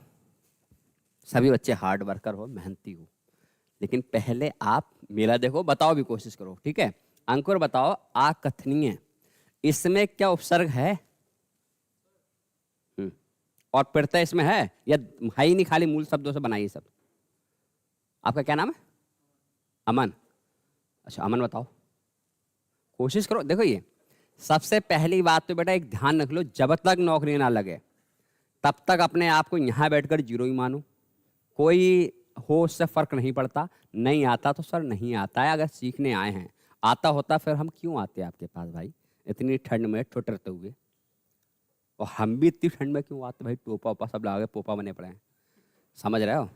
A: सभी बच्चे हार्ड वर्कर हो, मेहनती हो, लेकिन पहले आप मेला देखो, बताओ भी कोशिश करो, ठीक है। अंकुर बताओ, आकथनीय इसमें क्या उपसर्ग है? और प्रत्यय इसमें है या है ही नहीं, खाली मूल शब्दों से बनाई शब्द? आपका क्या नाम है? अमन। अच्छा अमन बताओ, कोशिश करो। देखो ये सबसे पहली बात तो बेटा एक ध्यान रख लो, जब तक नौकरी ना लगे तब तक अपने आप को यहाँ बैठकर जीरो ही मानो। कोई हो उससे फर्क नहीं पड़ता। नहीं आता तो सर नहीं आता है, अगर सीखने आए हैं। आता होता फिर हम क्यों आते आपके पास भाई, इतनी ठंड में ठुठरते हुए। और हम भी इतनी ठंड में क्यों आते भाई, टोपा ओपा सब लगा के पोपा बने पड़े हैं, समझ रहे हो।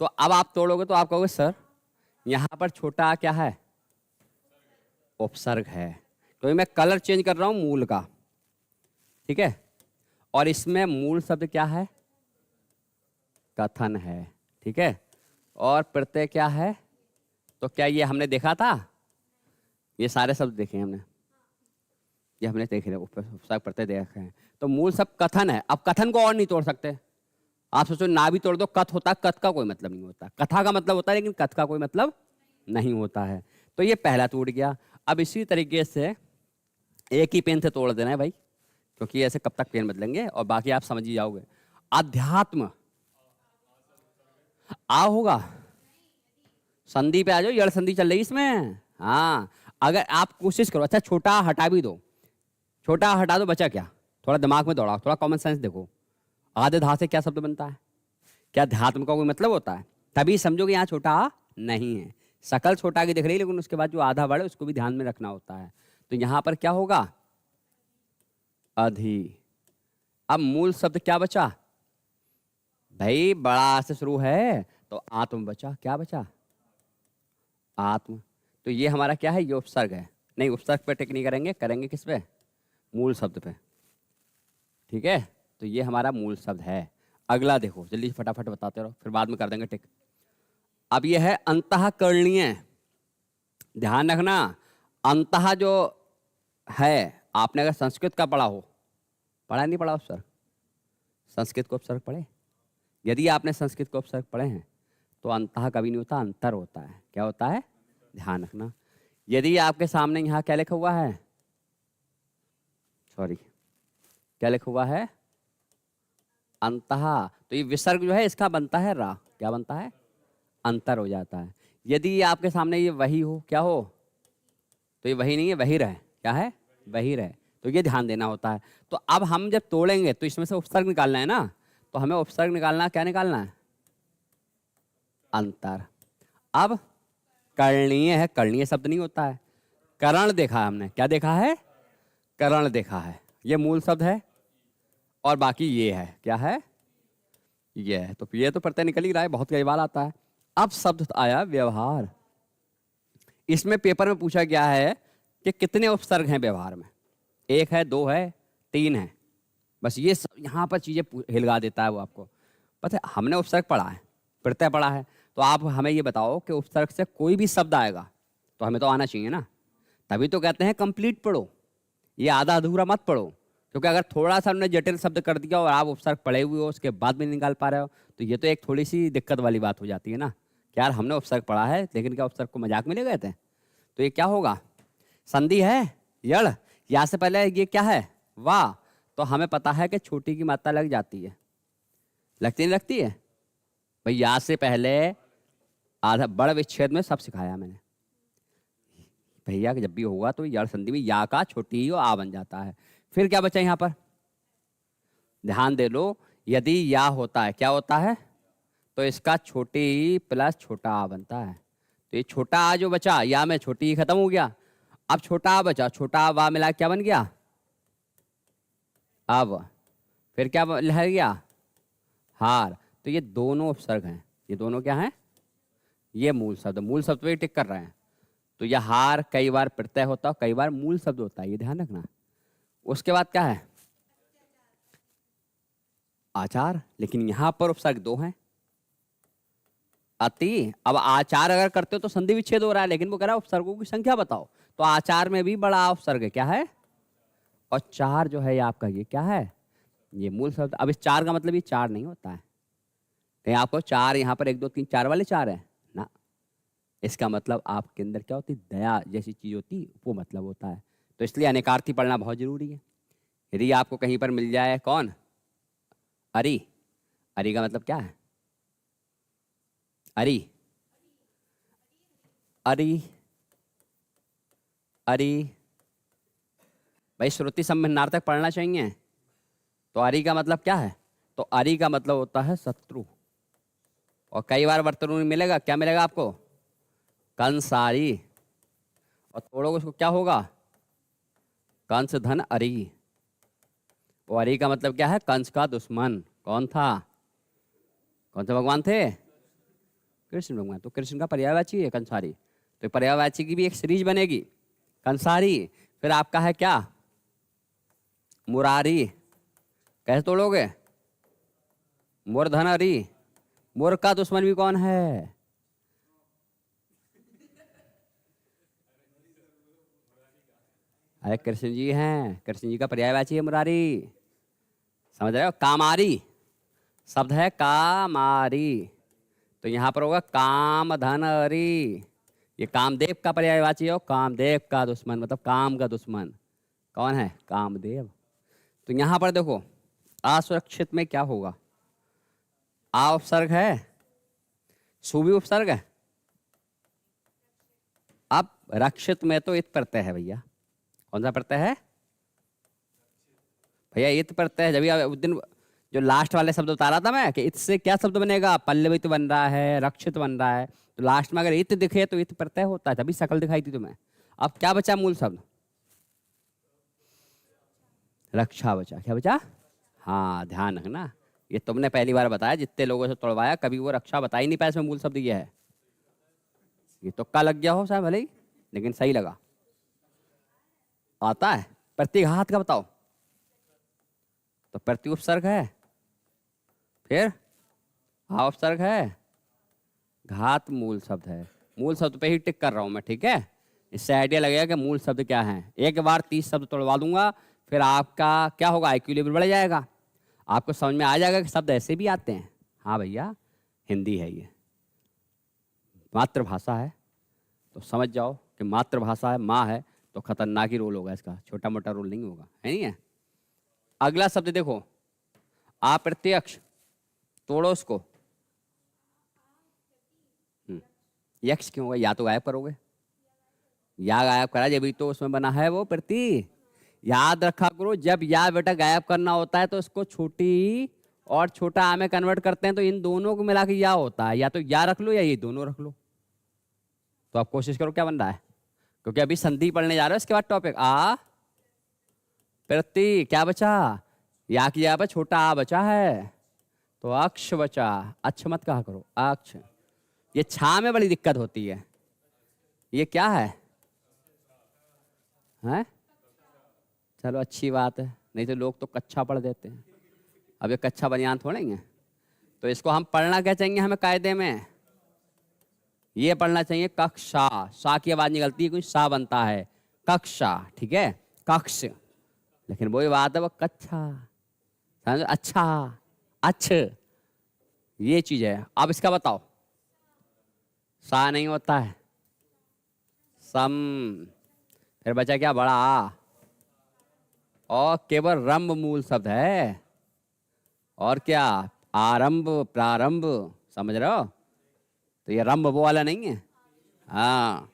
A: तो अब आप तोड़ोगे तो आप कहोगे सर यहाँ पर छोटा आ क्या है? उपसर्ग है। तो मैं कलर चेंज कर रहा हूँ मूल का, ठीक है। और इसमें मूल शब्द क्या है? कथन है, ठीक है। और प्रत्यय क्या है? तो क्या ये हमने देखा था? ये सारे शब्द देखे हमने, ये हमने देखे, उपसर्ग प्रत्यय देखे हैं। तो मूल शब्द कथन है। अब कथन को और नहीं तोड़ सकते। आप सोचो ना भी तोड़ दो, कथ होता है, कथ का कोई मतलब नहीं होता। कथा का मतलब होता है लेकिन कथ का कोई मतलब नहीं होता है। तो ये पहला टूट गया। अब इसी तरीके से एक ही पेन से तोड़ देना है भाई, क्योंकि ऐसे कब तक पेन बदलेंगे, और बाकी आप समझ ही जाओगे। अध्यात्म आ होगा, संधि पे आ जाओ, यड़ संधि चल रही इसमें। हाँ अगर आप कोशिश करो, अच्छा छोटा हटा भी दो, छोटा हटा दो, बचा क्या? थोड़ा दिमाग में दौड़ाओ, थोड़ा कॉमन सेंस देखो। आधे धा से क्या शब्द बनता है? क्या ध्यात्म का कोई मतलब होता है? तभी समझोगे यहाँ छोटा आ नहीं है। शकल छोटा की दिख रही है, लेकिन उसके बाद जो आधा वर्ड है उसको भी ध्यान में रखना होता है। तो यहाँ पर क्या होगा? अधि। अब मूल शब्द क्या बचा भाई? बड़ा से शुरू है तो आत्म बचा। क्या बचा? आत्म। तो ये हमारा क्या है? ये उपसर्ग है। नहीं, उपसर्ग पे टिक नहीं करेंगे, करेंगे किस पे? मूल शब्द पे, ठीक है। तो ये हमारा मूल शब्द है। अगला देखो जल्दी फटाफट बताते रहो, फिर बाद में कर देंगे टिक। अब ये है अंतःकरणीय। ध्यान रखना, अंतः जो है, आपने अगर संस्कृत का पढ़ा हो, पढ़ा नहीं पढ़ा उपसर्ग? संस्कृत को उपसर्ग पढ़े? यदि आपने संस्कृत को उपसर्ग पढ़े हैं तो अंतः कभी नहीं होता, अंतर होता है। क्या होता है? ध्यान रखना। यदि आपके सामने यहाँ क्या लिखा हुआ है, सॉरी क्या लिखा हुआ है? अंतः, तो ये विसर्ग जो है इसका बनता है रा। क्या बनता है? अंतर हो जाता है। यदि आपके सामने ये वही हो, क्या हो? तो ये वही नहीं है, वही रहे। क्या है? वही रहे। तो ये ध्यान देना होता है। तो अब हम जब तोड़ेंगे तो इसमें से उपसर्ग निकालना है ना, तो हमें उपसर्ग निकालना, क्या निकालना है? अंतर। अब करणीय है, करणीय शब्द नहीं होता है, करण देखा है हमने। क्या देखा है? करण देखा है। ये मूल शब्द है और बाकी ये है, क्या है? ये है। तो ये तो प्रत्यय निकल ही रहा है, बहुत कई बार आता है। अब शब्द आया व्यवहार। इसमें पेपर में पूछा गया है कि कितने उपसर्ग हैं व्यवहार में? 1 है, 2 है, 3 है। बस ये सब यहाँ पर चीजें हिलगा देता है वो आपको। पता है हमने उपसर्ग पढ़ा है, प्रत्यय पढ़ा है, तो आप हमें ये बताओ कि उपसर्ग से कोई भी शब्द आएगा तो हमें तो आना चाहिए ना। तभी तो कहते हैं कंप्लीट पढ़ो, ये आधा अधूरा मत पढ़ो। क्योंकि अगर थोड़ा सा हमने जटिल शब्द कर दिया और आप उपसर्ग पढ़े हुए हो उसके बाद भी निकाल पा रहे हो, तो ये तो एक थोड़ी सी दिक्कत वाली बात हो जाती है ना कि यार हमने उपसर्ग पढ़ा है लेकिन क्या उपसर्ग को मजाक में ले गए थे? तो ये क्या होगा? संधि है, यड़। या से पहले ये क्या है? वाह। तो हमें पता है कि छोटी की मात्रा लग जाती है, लगती नहीं लगती है भाई? या से पहले आधा बड़ विच्छेद में सब सिखाया मैंने भैया कि जब भी होगा तो यड़ संधि में या का छोटी ही आ बन जाता है। फिर क्या बचा यहाँ पर? ध्यान दे लो, यदि या होता है, क्या होता है? तो इसका छोटी ई प्लस छोटा आ बनता है। तो ये छोटा आ जो बचा, या में छोटी ई खत्म हो गया, अब छोटा आ बचा, छोटा आ वा मिला क्या बन गया? अब फिर क्या रह गया? हार। तो ये दोनों उपसर्ग हैं, ये दोनों क्या हैं? ये मूल शब्द, मूल शब्द पे टिक कर रहे हैं। तो यह हार कई बार प्रत्यय होता है, कई बार मूल शब्द होता है, ये ध्यान रखना। उसके बाद क्या है? आचार। लेकिन यहां पर उपसर्ग 2 हैं, अति। अब आचार अगर करते हो तो संधि विच्छेद हो रहा है, लेकिन वो कह रहा है उपसर्गों की संख्या बताओ। तो आचार में भी बड़ा उपसर्ग है, क्या है? और चार जो है ये आपका, ये क्या है? ये मूल शब्द। अब इस चार का मतलब ये चार नहीं होता है, कहीं आपको चार यहाँ पर 1 2 3 4 वाले चार हैं ना। इसका मतलब आपके अंदर क्या होती, दया जैसी चीज होती, वो मतलब होता है। तो इसलिए अनेकार्थी पढ़ना बहुत जरूरी है। यदि आपको कहीं पर मिल जाए कौन, अरि, अरि का मतलब क्या है, अरि, अरि, अरि भाई श्रुति संबंधार्थक पढ़ना चाहिए। तो अरि का मतलब क्या है, तो अरि का मतलब होता है शत्रु। और कई बार वर्तनों में मिलेगा, क्या मिलेगा आपको, कंसारी। और तोड़ोगे उसको क्या होगा, कंस धन अरि। वो अरि का मतलब क्या है, कंस का दुश्मन। कौन था, कौन से भगवान थे, कृष्ण भगवान। तो कृष्ण का पर्यायवाची है कंसारी। तो पर्यायवाची की भी एक सीरीज बनेगी, कंसारी। फिर आपका है क्या, मुरारी। कैसे तोड़ोगे, मूर्धन अरि। मूर्ख का दुश्मन भी कौन है, अरे कृष्ण जी हैं। कृष्ण जी का पर्यायवाची है मुरारी। समझ रहे हो, कामारी शब्द है, कामारी। तो यहां पर होगा काम धन अरि। ये कामदेव का पर्यायवाची हो, कामदेव का दुश्मन मतलब काम का दुश्मन कौन है, कामदेव। तो यहां पर देखो असुरक्षित में क्या होगा, आ उपसर्ग है, सु भी उपसर्ग है। अब रक्षित में तो इत प्रत्यय है भैया। कौन सा प्रत्यय है भैया, इत प्रत्यय है। जब उस दिन जो लास्ट वाले शब्द बता रहा था मैं कि इत से क्या शब्द बनेगा, पल्लवित बन रहा है, रक्षित बन रहा है। तो लास्ट में अगर इत दिखे तो इत प्रत्यय होता है, तभी शकल दिखाई थी तुम्हें। अब क्या बचा मूल शब्द, रक्षा बचा। क्या बचा, हाँ ध्यान रखना, ये तुमने पहली बार बताया, जितने लोगों से तोड़वाया कभी वो रक्षा बता ही नहीं पाया। इसमें मूल शब्द ये है। ये तुक्का लग गया हो शायद भले ही, लेकिन सही लगा। आता है प्रतिघात का बताओ, तो प्रति उपसर्ग है, फिर हा उपसर्ग है, घात मूल शब्द है। मूल शब्द पे ही टिक कर रहा हूं मैं, ठीक है। इससे आइडिया लगेगा कि मूल शब्द क्या है। एक बार 30 शब्द तोड़वा दूंगा, फिर आपका क्या होगा, आईक्यू लेवल बढ़ जाएगा। आपको समझ में आ जाएगा कि शब्द ऐसे भी आते हैं। हाँ भैया हिंदी है, ये मातृभाषा है। तो समझ जाओ कि मातृभाषा है, माँ है, तो खतरनाक ही रोल होगा इसका, छोटा मोटा रोल नहीं होगा, है नहीं है। अगला शब्द देखो, अप्रत्यक्ष, तोड़ो उसको। यक्ष क्यों होगा, या तो गायब करोगे, या गायब करा, जब भी तो उसमें बना है वो प्रति। याद रखा करो, जब या बेटा गायब करना होता है तो इसको छोटी और छोटा आ में कन्वर्ट करते हैं, तो इन दोनों को मिला के या होता है। या तो या रख लो या ये दोनों रख लो। तो आप कोशिश करो क्या बन रहा है, क्योंकि अभी संधि पढ़ने जा रहे हो। इसके बाद टॉपिक आ प्रति, क्या बचा, या की या पर छोटा आ बचा है, तो अक्ष बचा। अच्छ मत कहा करो, अक्ष। ये छा में बड़ी दिक्कत होती है। ये क्या है, हैं? चलो अच्छी बात है, नहीं तो लोग तो कच्चा पढ़ देते हैं। अब ये कच्चा बनियान थोड़े हैं। तो इसको हम पढ़ना क्या चाहिए हमें कायदे में, ये पढ़ना चाहिए कक्षा। सा की आवाज निकलती है, कुछ सा बनता है, कक्षा, ठीक है, कक्ष। लेकिन वही बात है, वो कच्चा, समझ, अच्छा, अच्छ, ये चीज है। अब इसका बताओ, सा नहीं होता है, सम। फिर बचा क्या, बड़ा आ। और केवल रंभ मूल शब्द है। और क्या, आरंभ, प्रारंभ, समझ रहे हो। तो ये रंभ वो वाला नहीं है। हाँ,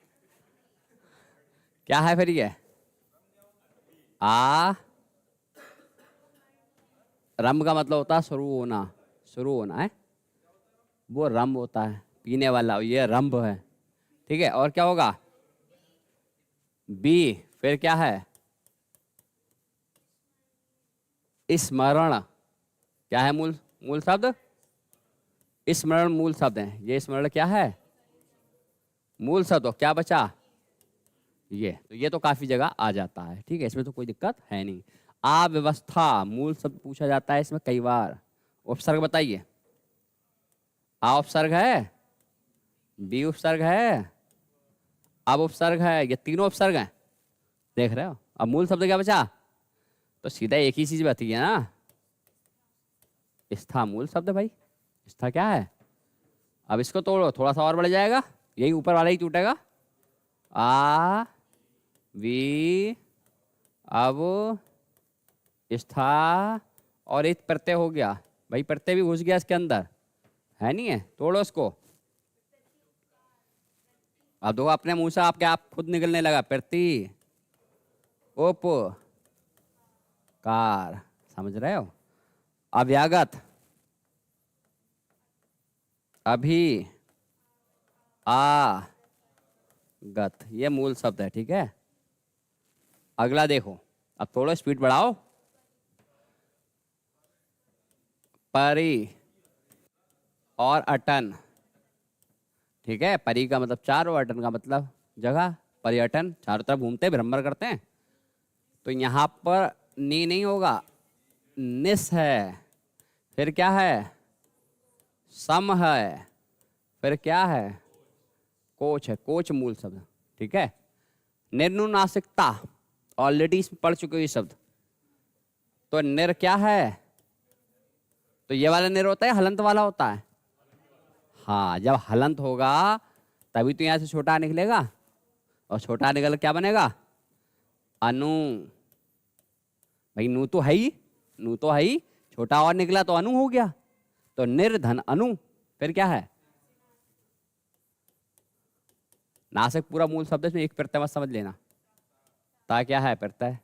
A: क्या है फिर ये, आ। रंभ का मतलब होता है शुरू होना, शुरू होना है, वो रंभ होता है, पीने वाला, ये रंभ है, ठीक है। और क्या होगा, बी। फिर क्या है, स्मरण। क्या है मूल, मूल शब्द स्मरण, मूल शब्द है। ये स्मरण क्या है, मूल शब्द। हो क्या बचा, ये तो काफी जगह आ जाता है, ठीक है, इसमें तो कोई दिक्कत है नहीं। अव्यवस्था मूल शब्द पूछा जाता है इसमें कई बार। उपसर्ग बताइए, आ उपसर्ग है, बी उपसर्ग है, अब उपसर्ग है, ये तीनों उपसर्ग हैं, देख रहे हो। अब मूल शब्द क्या बचा, तो सीधा एक ही चीज बची है ना, स्था मूल शब्द भाई। स्था क्या है? अब इसको तोड़ो, थोड़ा सा और बढ़ जाएगा, यही ऊपर वाला ही टूटेगा। आ वी अब स्था और एक प्रत्यय हो गया। भाई प्रत्यय भी घुस गया इसके अंदर, है नहीं है? तोड़ो इसको। अब दो अपने मुंह से आपके आप खुद निकलने लगा। प्रति उप कार, समझ रहे हो? अव्यागत अभी आ गत, ये मूल शब्द है। ठीक है, अगला देखो, अब थोड़ा स्पीड बढ़ाओ। परि और अटन। ठीक है, परि का मतलब चार और अटन का मतलब जगह। पर्यटन, चारों तरफ घूमते भ्रमण करते हैं। तो यहां पर नी नहीं होगा, निस है। फिर क्या है? सम है। फिर क्या है? कोच है। कोच मूल शब्द। ठीक है, निर्नुनासिकता ऑलरेडी इसमें पढ़ चुके हो ये शब्द। तो निर क्या है? तो ये वाला निर होता है, हलंत वाला होता है। हाँ, जब हलंत होगा तभी तो यहां से छोटा निकलेगा, और छोटा निकल क्या बनेगा? अनु। भाई नू तो है ही, नू तो है ही, छोटा और निकला तो अनु हो गया। तो निर्धन अनु। फिर क्या है? नासिक पूरा मूल शब्द है, इसमें एक प्रत्यय मत समझ लेना। ता क्या है? प्रत्यय।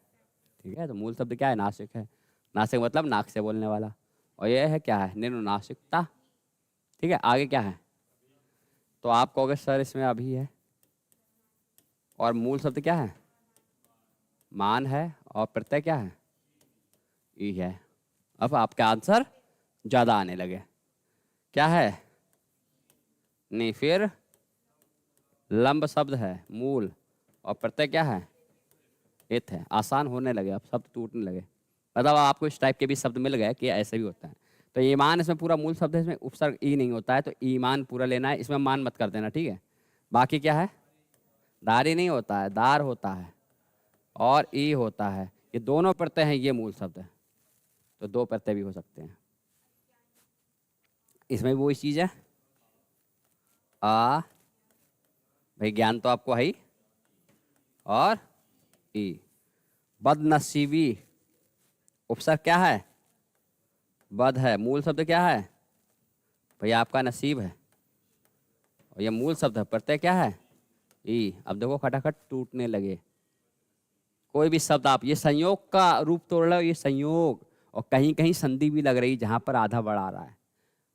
A: ठीक है, तो मूल शब्द क्या है? नासिक है। नासिक मतलब नाक से बोलने वाला। और यह है क्या है? निर्नुनासिकता। ठीक है, आगे क्या है? तो आप कहोगे सर इसमें अभी है, और मूल शब्द क्या है? मान है, और प्रत्यय क्या है? ई है। अब आपका आंसर ज्यादा आने लगे। क्या है? नहीं, फिर लंब शब्द है मूल, और प्रत्यय क्या है? इत है। आसान होने लगे, अब शब्द टूटने लगे। मतलब आपको इस टाइप के भी शब्द मिल गए कि ऐसे भी होता है। तो ईमान इसमें पूरा मूल शब्द है, इसमें उपसर्ग ई नहीं होता है, तो ईमान पूरा लेना है, इसमें मान मत कर देना। ठीक है, बाकी क्या है? दारी नहीं होता है, दार होता है, और ई होता है। ये दोनों प्रत्यय हैं, ये मूल शब्द है। तो दो प्रत्यय भी हो सकते हैं। इसमें भी वही चीज है। आ, भाई ज्ञान तो आपको है ही, और ई। बदनसीबी, उपसर्ग क्या है? बद है। मूल शब्द क्या है? भैया आपका नसीब है, और ये मूल शब्द है। प्रत्यय क्या है? ई। अब देखो खटाखट टूटने लगे। कोई भी शब्द आप, ये संयोग का रूप तोड़ रहे हो, ये संयोग, और कहीं कहीं संधि भी लग रही जहां पर आधा बढ़ आ रहा है।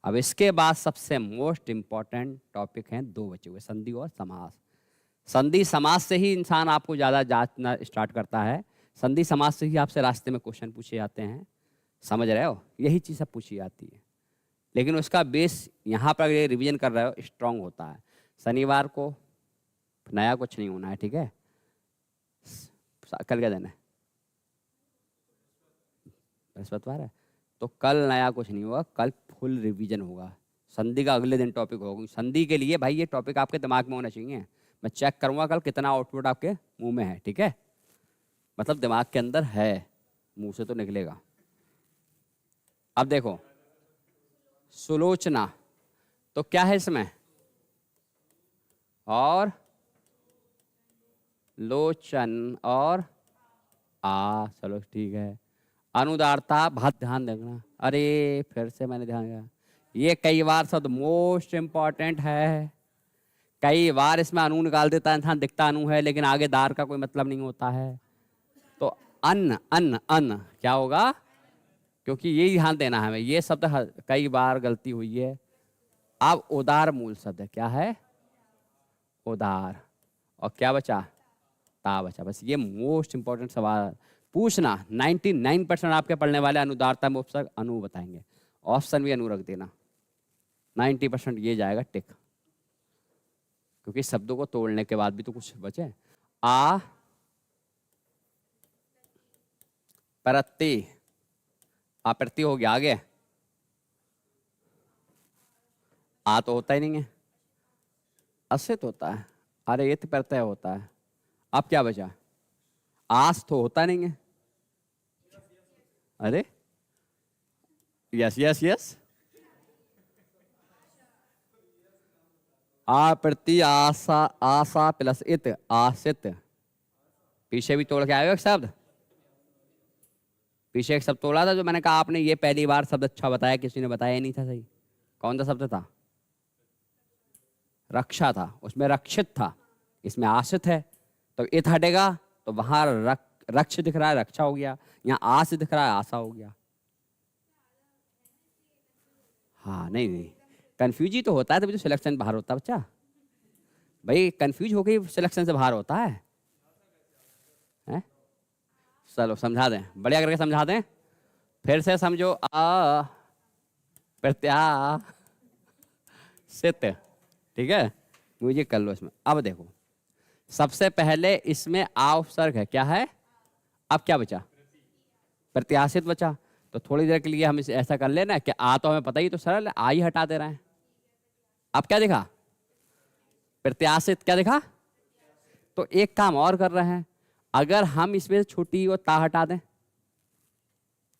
A: अब इसके बाद सबसे मोस्ट इंपॉर्टेंट टॉपिक हैं दो बचे हुए, संधि और समास। संधि समास से ही इंसान आपको ज्यादा जांचना स्टार्ट करता है। संधि समास से ही आपसे रास्ते में क्वेश्चन पूछे जाते हैं। समझ रहे हो? यही चीज सब पूछी जाती है, लेकिन उसका बेस यहाँ पर ये रिवीजन कर रहे हो स्ट्रांग होता है। शनिवार को नया कुछ नहीं होना है। ठीक है, कल क्या दिन है? बृहस्पतिवार है, तो कल नया कुछ नहीं होगा, कल फुल रिवीजन होगा। संधि का अगले दिन टॉपिक होगा। संधि के लिए भाई ये टॉपिक आपके दिमाग में होना चाहिए। मैं चेक करूंगा कल कितना आउटपुट आपके मुंह में है। ठीक है, मतलब दिमाग के अंदर है, मुंह से तो निकलेगा। अब देखो, सुलोचना, तो क्या है इसमें? और लोचन और आ, चलो ठीक है। अनुदारता, बहुत ध्यान देना। अरे फिर से मैंने ध्यान दिया, ये कई बार शब्द मोस्ट इंपॉर्टेंट है। कई बार इसमें अनु निकाल देता है इंसान, दिखता अनु है लेकिन आगे दार का कोई मतलब नहीं होता है। तो अन्न अन्न अन्न क्या होगा? क्योंकि यही ध्यान देना है हमें, ये शब्द कई बार गलती हुई है। अब उदार मूल शब्द है। क्या है? उदार। और क्या बचा? ता बचा। बस ये मोस्ट इंपॉर्टेंट सवाल पूछना। 99% आपके पढ़ने वाले अनुदारता में उपसर्ग अनु बताएंगे। ऑप्शन भी अनु रख देना, 90% ये जाएगा टिक, क्योंकि शब्दों को तोड़ने के बाद भी तो कुछ बचे। आ प्रति, अप्रति हो गया। आगे आ तो होता ही नहीं है, असित होता है। अरे इत प्रत्यय होता है। अब क्या बचा? आस तो होता नहीं है। अरे यस यस यस, आ प्रति आशा, आशा प्लस इत, आशित। पीछे भी तोड़ के आए हो एक शब्द, पीछे एक शब्द तोड़ा था जो मैंने कहा आपने ये पहली बार शब्द अच्छा बताया, किसी ने बताया ही नहीं था सही। कौन सा शब्द था? रक्षा था, उसमें रक्षित था, इसमें आशित है। तो इत हटेगा तो वहां रक्ष दिख रहा है, रक्षा हो गया। यहाँ आस दिख रहा है, आशा हो गया। हाँ नहीं नहीं, कंफ्यूज ही तो होता है तभी तो सिलेक्शन बाहर होता है बच्चा। भाई कंफ्यूज हो गई, सिलेक्शन से बाहर होता है, हैं? चलो समझा दें, बढ़िया करके समझा दें। फिर से समझो, आ प्रत्या सित, ठीक है? म्यूजिक कर लो इसमें। अब देखो, सबसे पहले इसमें आ उपसर्ग है, क्या है? अब क्या बचा? प्रत्याशित बचा। तो थोड़ी देर के लिए हम इसे ऐसा कर लेना कि आ तो हमें पता ही, तो सरल है, आ ही हटा दे रहे हैं। अब क्या दिखा? प्रत्याशित। क्या दिखा? तो एक काम और कर रहे हैं, अगर हम इसमें छोटी और ता हटा दें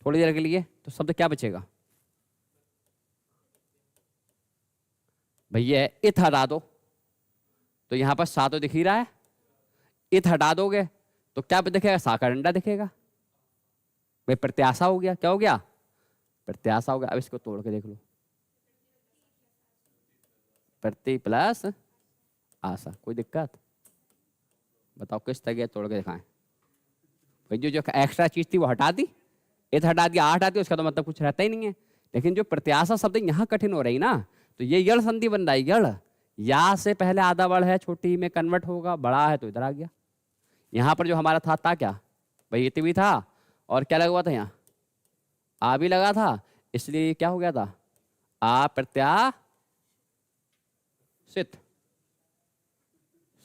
A: थोड़ी देर के लिए, तो शब्द क्या बचेगा भैया? इत हटा दो, तो यहां पर सा तो दिख ही रहा है। इत हटा दोगे तो क्या दिखेगा? सा का डंडा दिखेगा। भाई प्रत्याशा हो गया। क्या हो गया? प्रत्याशा हो गया। अब इसको तोड़ के देख लो, प्रति प्लस आशा। कोई दिक्कत? बताओ किस तरह तोड़ के दिखाएं? भाई जो जो एक्स्ट्रा चीज थी वो हटा दी, इत हटा दिया, आ हटा दिया, उसका तो मतलब कुछ रहता ही नहीं है। लेकिन जो प्रत्याशा शब्द यहाँ कठिन हो रही ना, तो ये यड़ संधि बन रहा है। यड़, या से पहले आधा बड़ है, छोटी में कन्वर्ट होगा, बड़ा है तो इधर आ गया। यहाँ पर जो हमारा था क्या भाई? इत भी था और क्या लगा हुआ था? यहाँ आ भी लगा था, इसलिए क्या हो गया था? आ प्रत्याशित।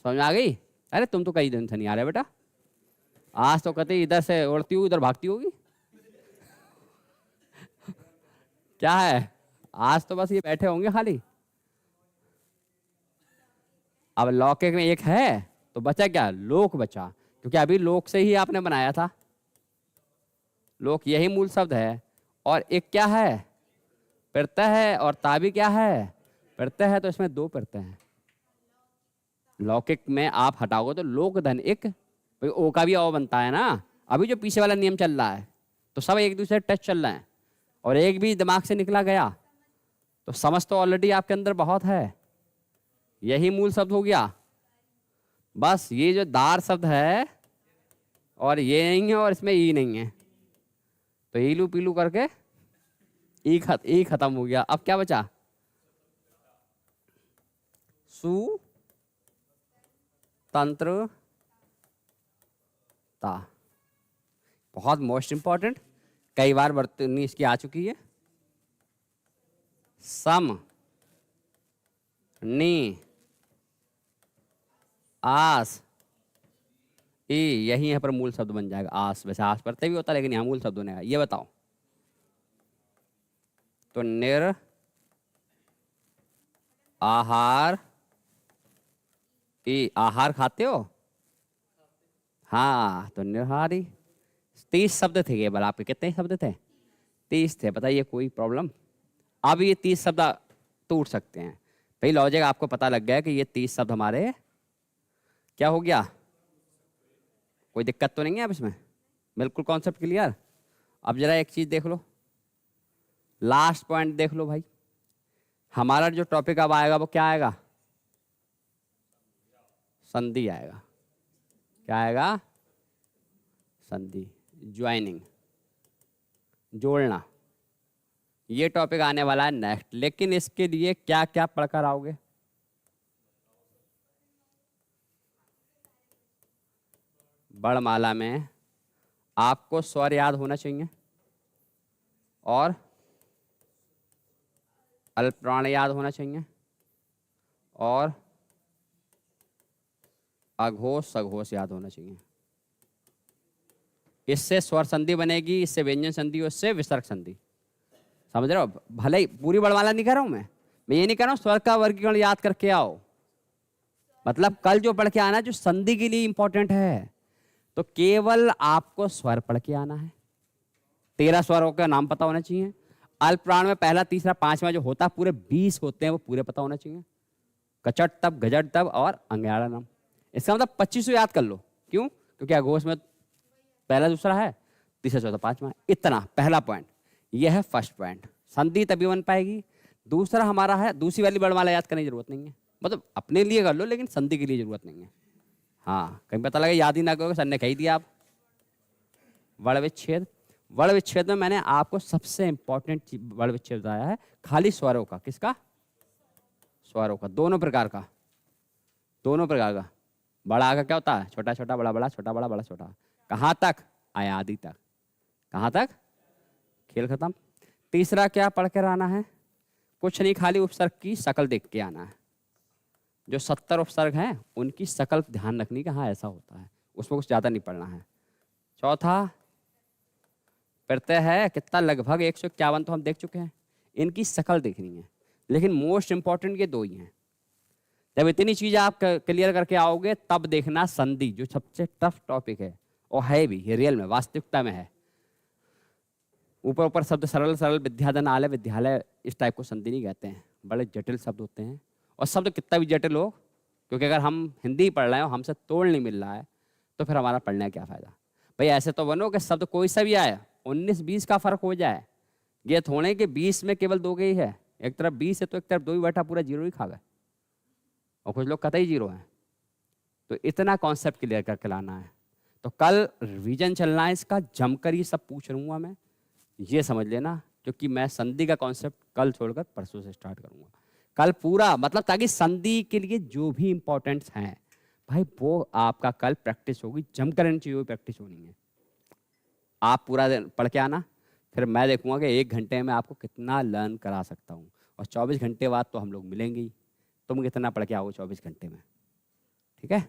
A: समझ आ गई? अरे तुम तो कई दिन से नहीं आ रहे बेटा, आज तो कहते इधर से उड़ती हुई उधर भागती होगी। क्या है? आज तो बस ये बैठे होंगे खाली। अब लौकिक में एक है तो बचा क्या? लोक बचा, क्योंकि अभी लोक से ही आपने बनाया था। लोक यही मूल शब्द है। और एक क्या है? प्रत्यय है। और ताबी क्या है? प्रत्यय है। तो इसमें दो प्रत्यय हैं। लौकिक में आप हटाओगे तो लोक धन एक, भाई ओ का भी ओ बनता है ना। अभी जो पीछे वाला नियम चल रहा है तो सब एक दूसरे टच चल रहे हैं, और एक भी दिमाग से निकला गया तो समझ तो ऑलरेडी आपके अंदर बहुत है। यही मूल शब्द हो गया। बस ये जो दार शब्द है और ये नहीं है और इसमें ई नहीं है, तो ईलू पीलू करके ई खत्म हो गया। अब क्या बचा? सु तंत्रता। बहुत मोस्ट इंपॉर्टेंट, कई बार वर्तनी इसकी आ चुकी है। सम नी आस ई, यही यहाँ पर मूल शब्द बन जाएगा। आस, वैसे आस प्रत्यय भी होता है लेकिन यहाँ मूल शब्द बनेगा। ये बताओ, तो निर आहार ई, आहार खाते हो? हाँ, तो निरहारी। 30 शब्द थे केवल आपके। कितने शब्द थे? 30 थे। बताइए कोई प्रॉब्लम? अब ये 30 शब्द टूट सकते हैं। भाई लॉजिक आपको पता लग गया कि ये 30 शब्द हमारे क्या हो गया? कोई दिक्कत तो नहीं है अब इसमें? बिल्कुल कॉन्सेप्ट क्लियर। अब जरा एक चीज देख लो, लास्ट पॉइंट देख लो भाई। हमारा जो टॉपिक अब आएगा वो क्या आएगा? संधि आएगा। क्या आएगा? संधि, ज्वाइनिंग, जोड़ना। ये टॉपिक आने वाला है नेक्स्ट। लेकिन इसके लिए क्या क्या पढ़कर आओगे? वर्णमाला में आपको स्वर याद होना चाहिए, और अल्पप्राण याद होना चाहिए, और अघोष सघोष याद होना चाहिए। इससे स्वर संधि बनेगी, इससे व्यंजन संधि, उससे विसर्ग संधि। समझ रहे हो? भले ही पूरी वर्णमाला नहीं कर रहा हूं मैं ये नहीं कर रहा हूं स्वर का वर्गीकरण याद करके आओ। मतलब कल जो पढ़ के आना जो संधि के लिए इंपॉर्टेंट है, तो केवल आपको स्वर पढ़ के आना है। 13 स्वरों का नाम पता होना चाहिए। अल्प प्राण में पहला, तीसरा, पांचवा जो होता है, पूरे 20 होते हैं, वो पूरे पता होना चाहिए। कचट तब, गजट तब और अंग्याड़नम। इसका मतलब 25 याद कर लो। क्यों? क्योंकि अघोष में पहला दूसरा है, तीसरा चौथा पांचवा है। इतना पहला पॉइंट, यह है फर्स्ट पॉइंट। संधि तभी बन पाएगी। दूसरा हमारा है, दूसरी वाली वर्णमाला याद करने की जरूरत नहीं है, मतलब अपने लिए कर लो लेकिन संधि के लिए जरूरत नहीं है। हाँ, कहीं पता लगे याद ही ना करोगे, सर ने कही दिया आप। वर्ण विच्छेद, वर्ण विच्छेद में मैंने आपको सबसे इंपॉर्टेंट वर्ण विच्छेद बताया है, खाली स्वरों का। किसका? स्वरों का, दोनों प्रकार का, दोनों प्रकार का। बड़ा का क्या होता है? छोटा छोटा, बड़ा बड़ा, छोटा बड़ा, बड़ा छोटा। कहाँ तक? आयादी तक। कहाँ तक? खेल खत्म। तीसरा क्या पढ़ कर आना है? कुछ नहीं, खाली उपसर्ग की शकल देख के आना है। जो 70 उपसर्ग हैं उनकी शकल ध्यान रखनी कि हाँ ऐसा होता है, उसमें कुछ ज़्यादा नहीं पढ़ना है। चौथा प्रत्यय है कितना, लगभग 151 तो हम देख चुके हैं, इनकी शकल देखनी है। लेकिन मोस्ट इंपॉर्टेंट ये दो ही हैं। जब इतनी चीज़ आप क्लियर करके आओगे तब देखना संधि, जो सबसे टफ टॉपिक है और है भी, ये रियल में वास्तविकता में है। ऊपर ऊपर शब्द सरल सरल, विद्याधन आलय विद्यालय, इस टाइप को संधि नहीं कहते हैं, बड़े जटिल शब्द होते हैं। और शब्द कितना भी जटिल हो, क्योंकि अगर हम हिंदी पढ़ रहे हो, हमसे तोड़ नहीं मिल रहा है, तो फिर हमारा पढ़ने का क्या फ़ायदा। भाई ऐसे तो बनो कि शब्द कोई सा भी आए, 19-20 का फर्क हो जाए। ये थोड़े कि 20 में केवल 2 के ही है, एक तरफ 20 है तो एक तरफ 2 ही बैठा, पूरा जीरो ही खा गए, और कुछ लोग कतई जीरो हैं। तो इतना कॉन्सेप्ट क्लियर करके लाना है। तो कल रिवीजन चलना है इसका, जमकर ये सब पूछ लूँगा मैं, ये समझ लेना। क्योंकि मैं संधि का कॉन्सेप्ट कल छोड़कर परसों से स्टार्ट करूँगा। कल पूरा मतलब, ताकि संधि के लिए जो भी इंपॉर्टेंट्स हैं भाई, वो आपका कल प्रैक्टिस होगी, जमकर इन चीज़ों की प्रैक्टिस होनी है। आप पूरा दिन पढ़ के आना, फिर मैं देखूंगा कि 1 घंटे में आपको कितना लर्न करा सकता हूँ। और 24 घंटे बाद तो हम लोग मिलेंगे ही, तुम कितना पढ़ के आओ 24 घंटे में, ठीक है।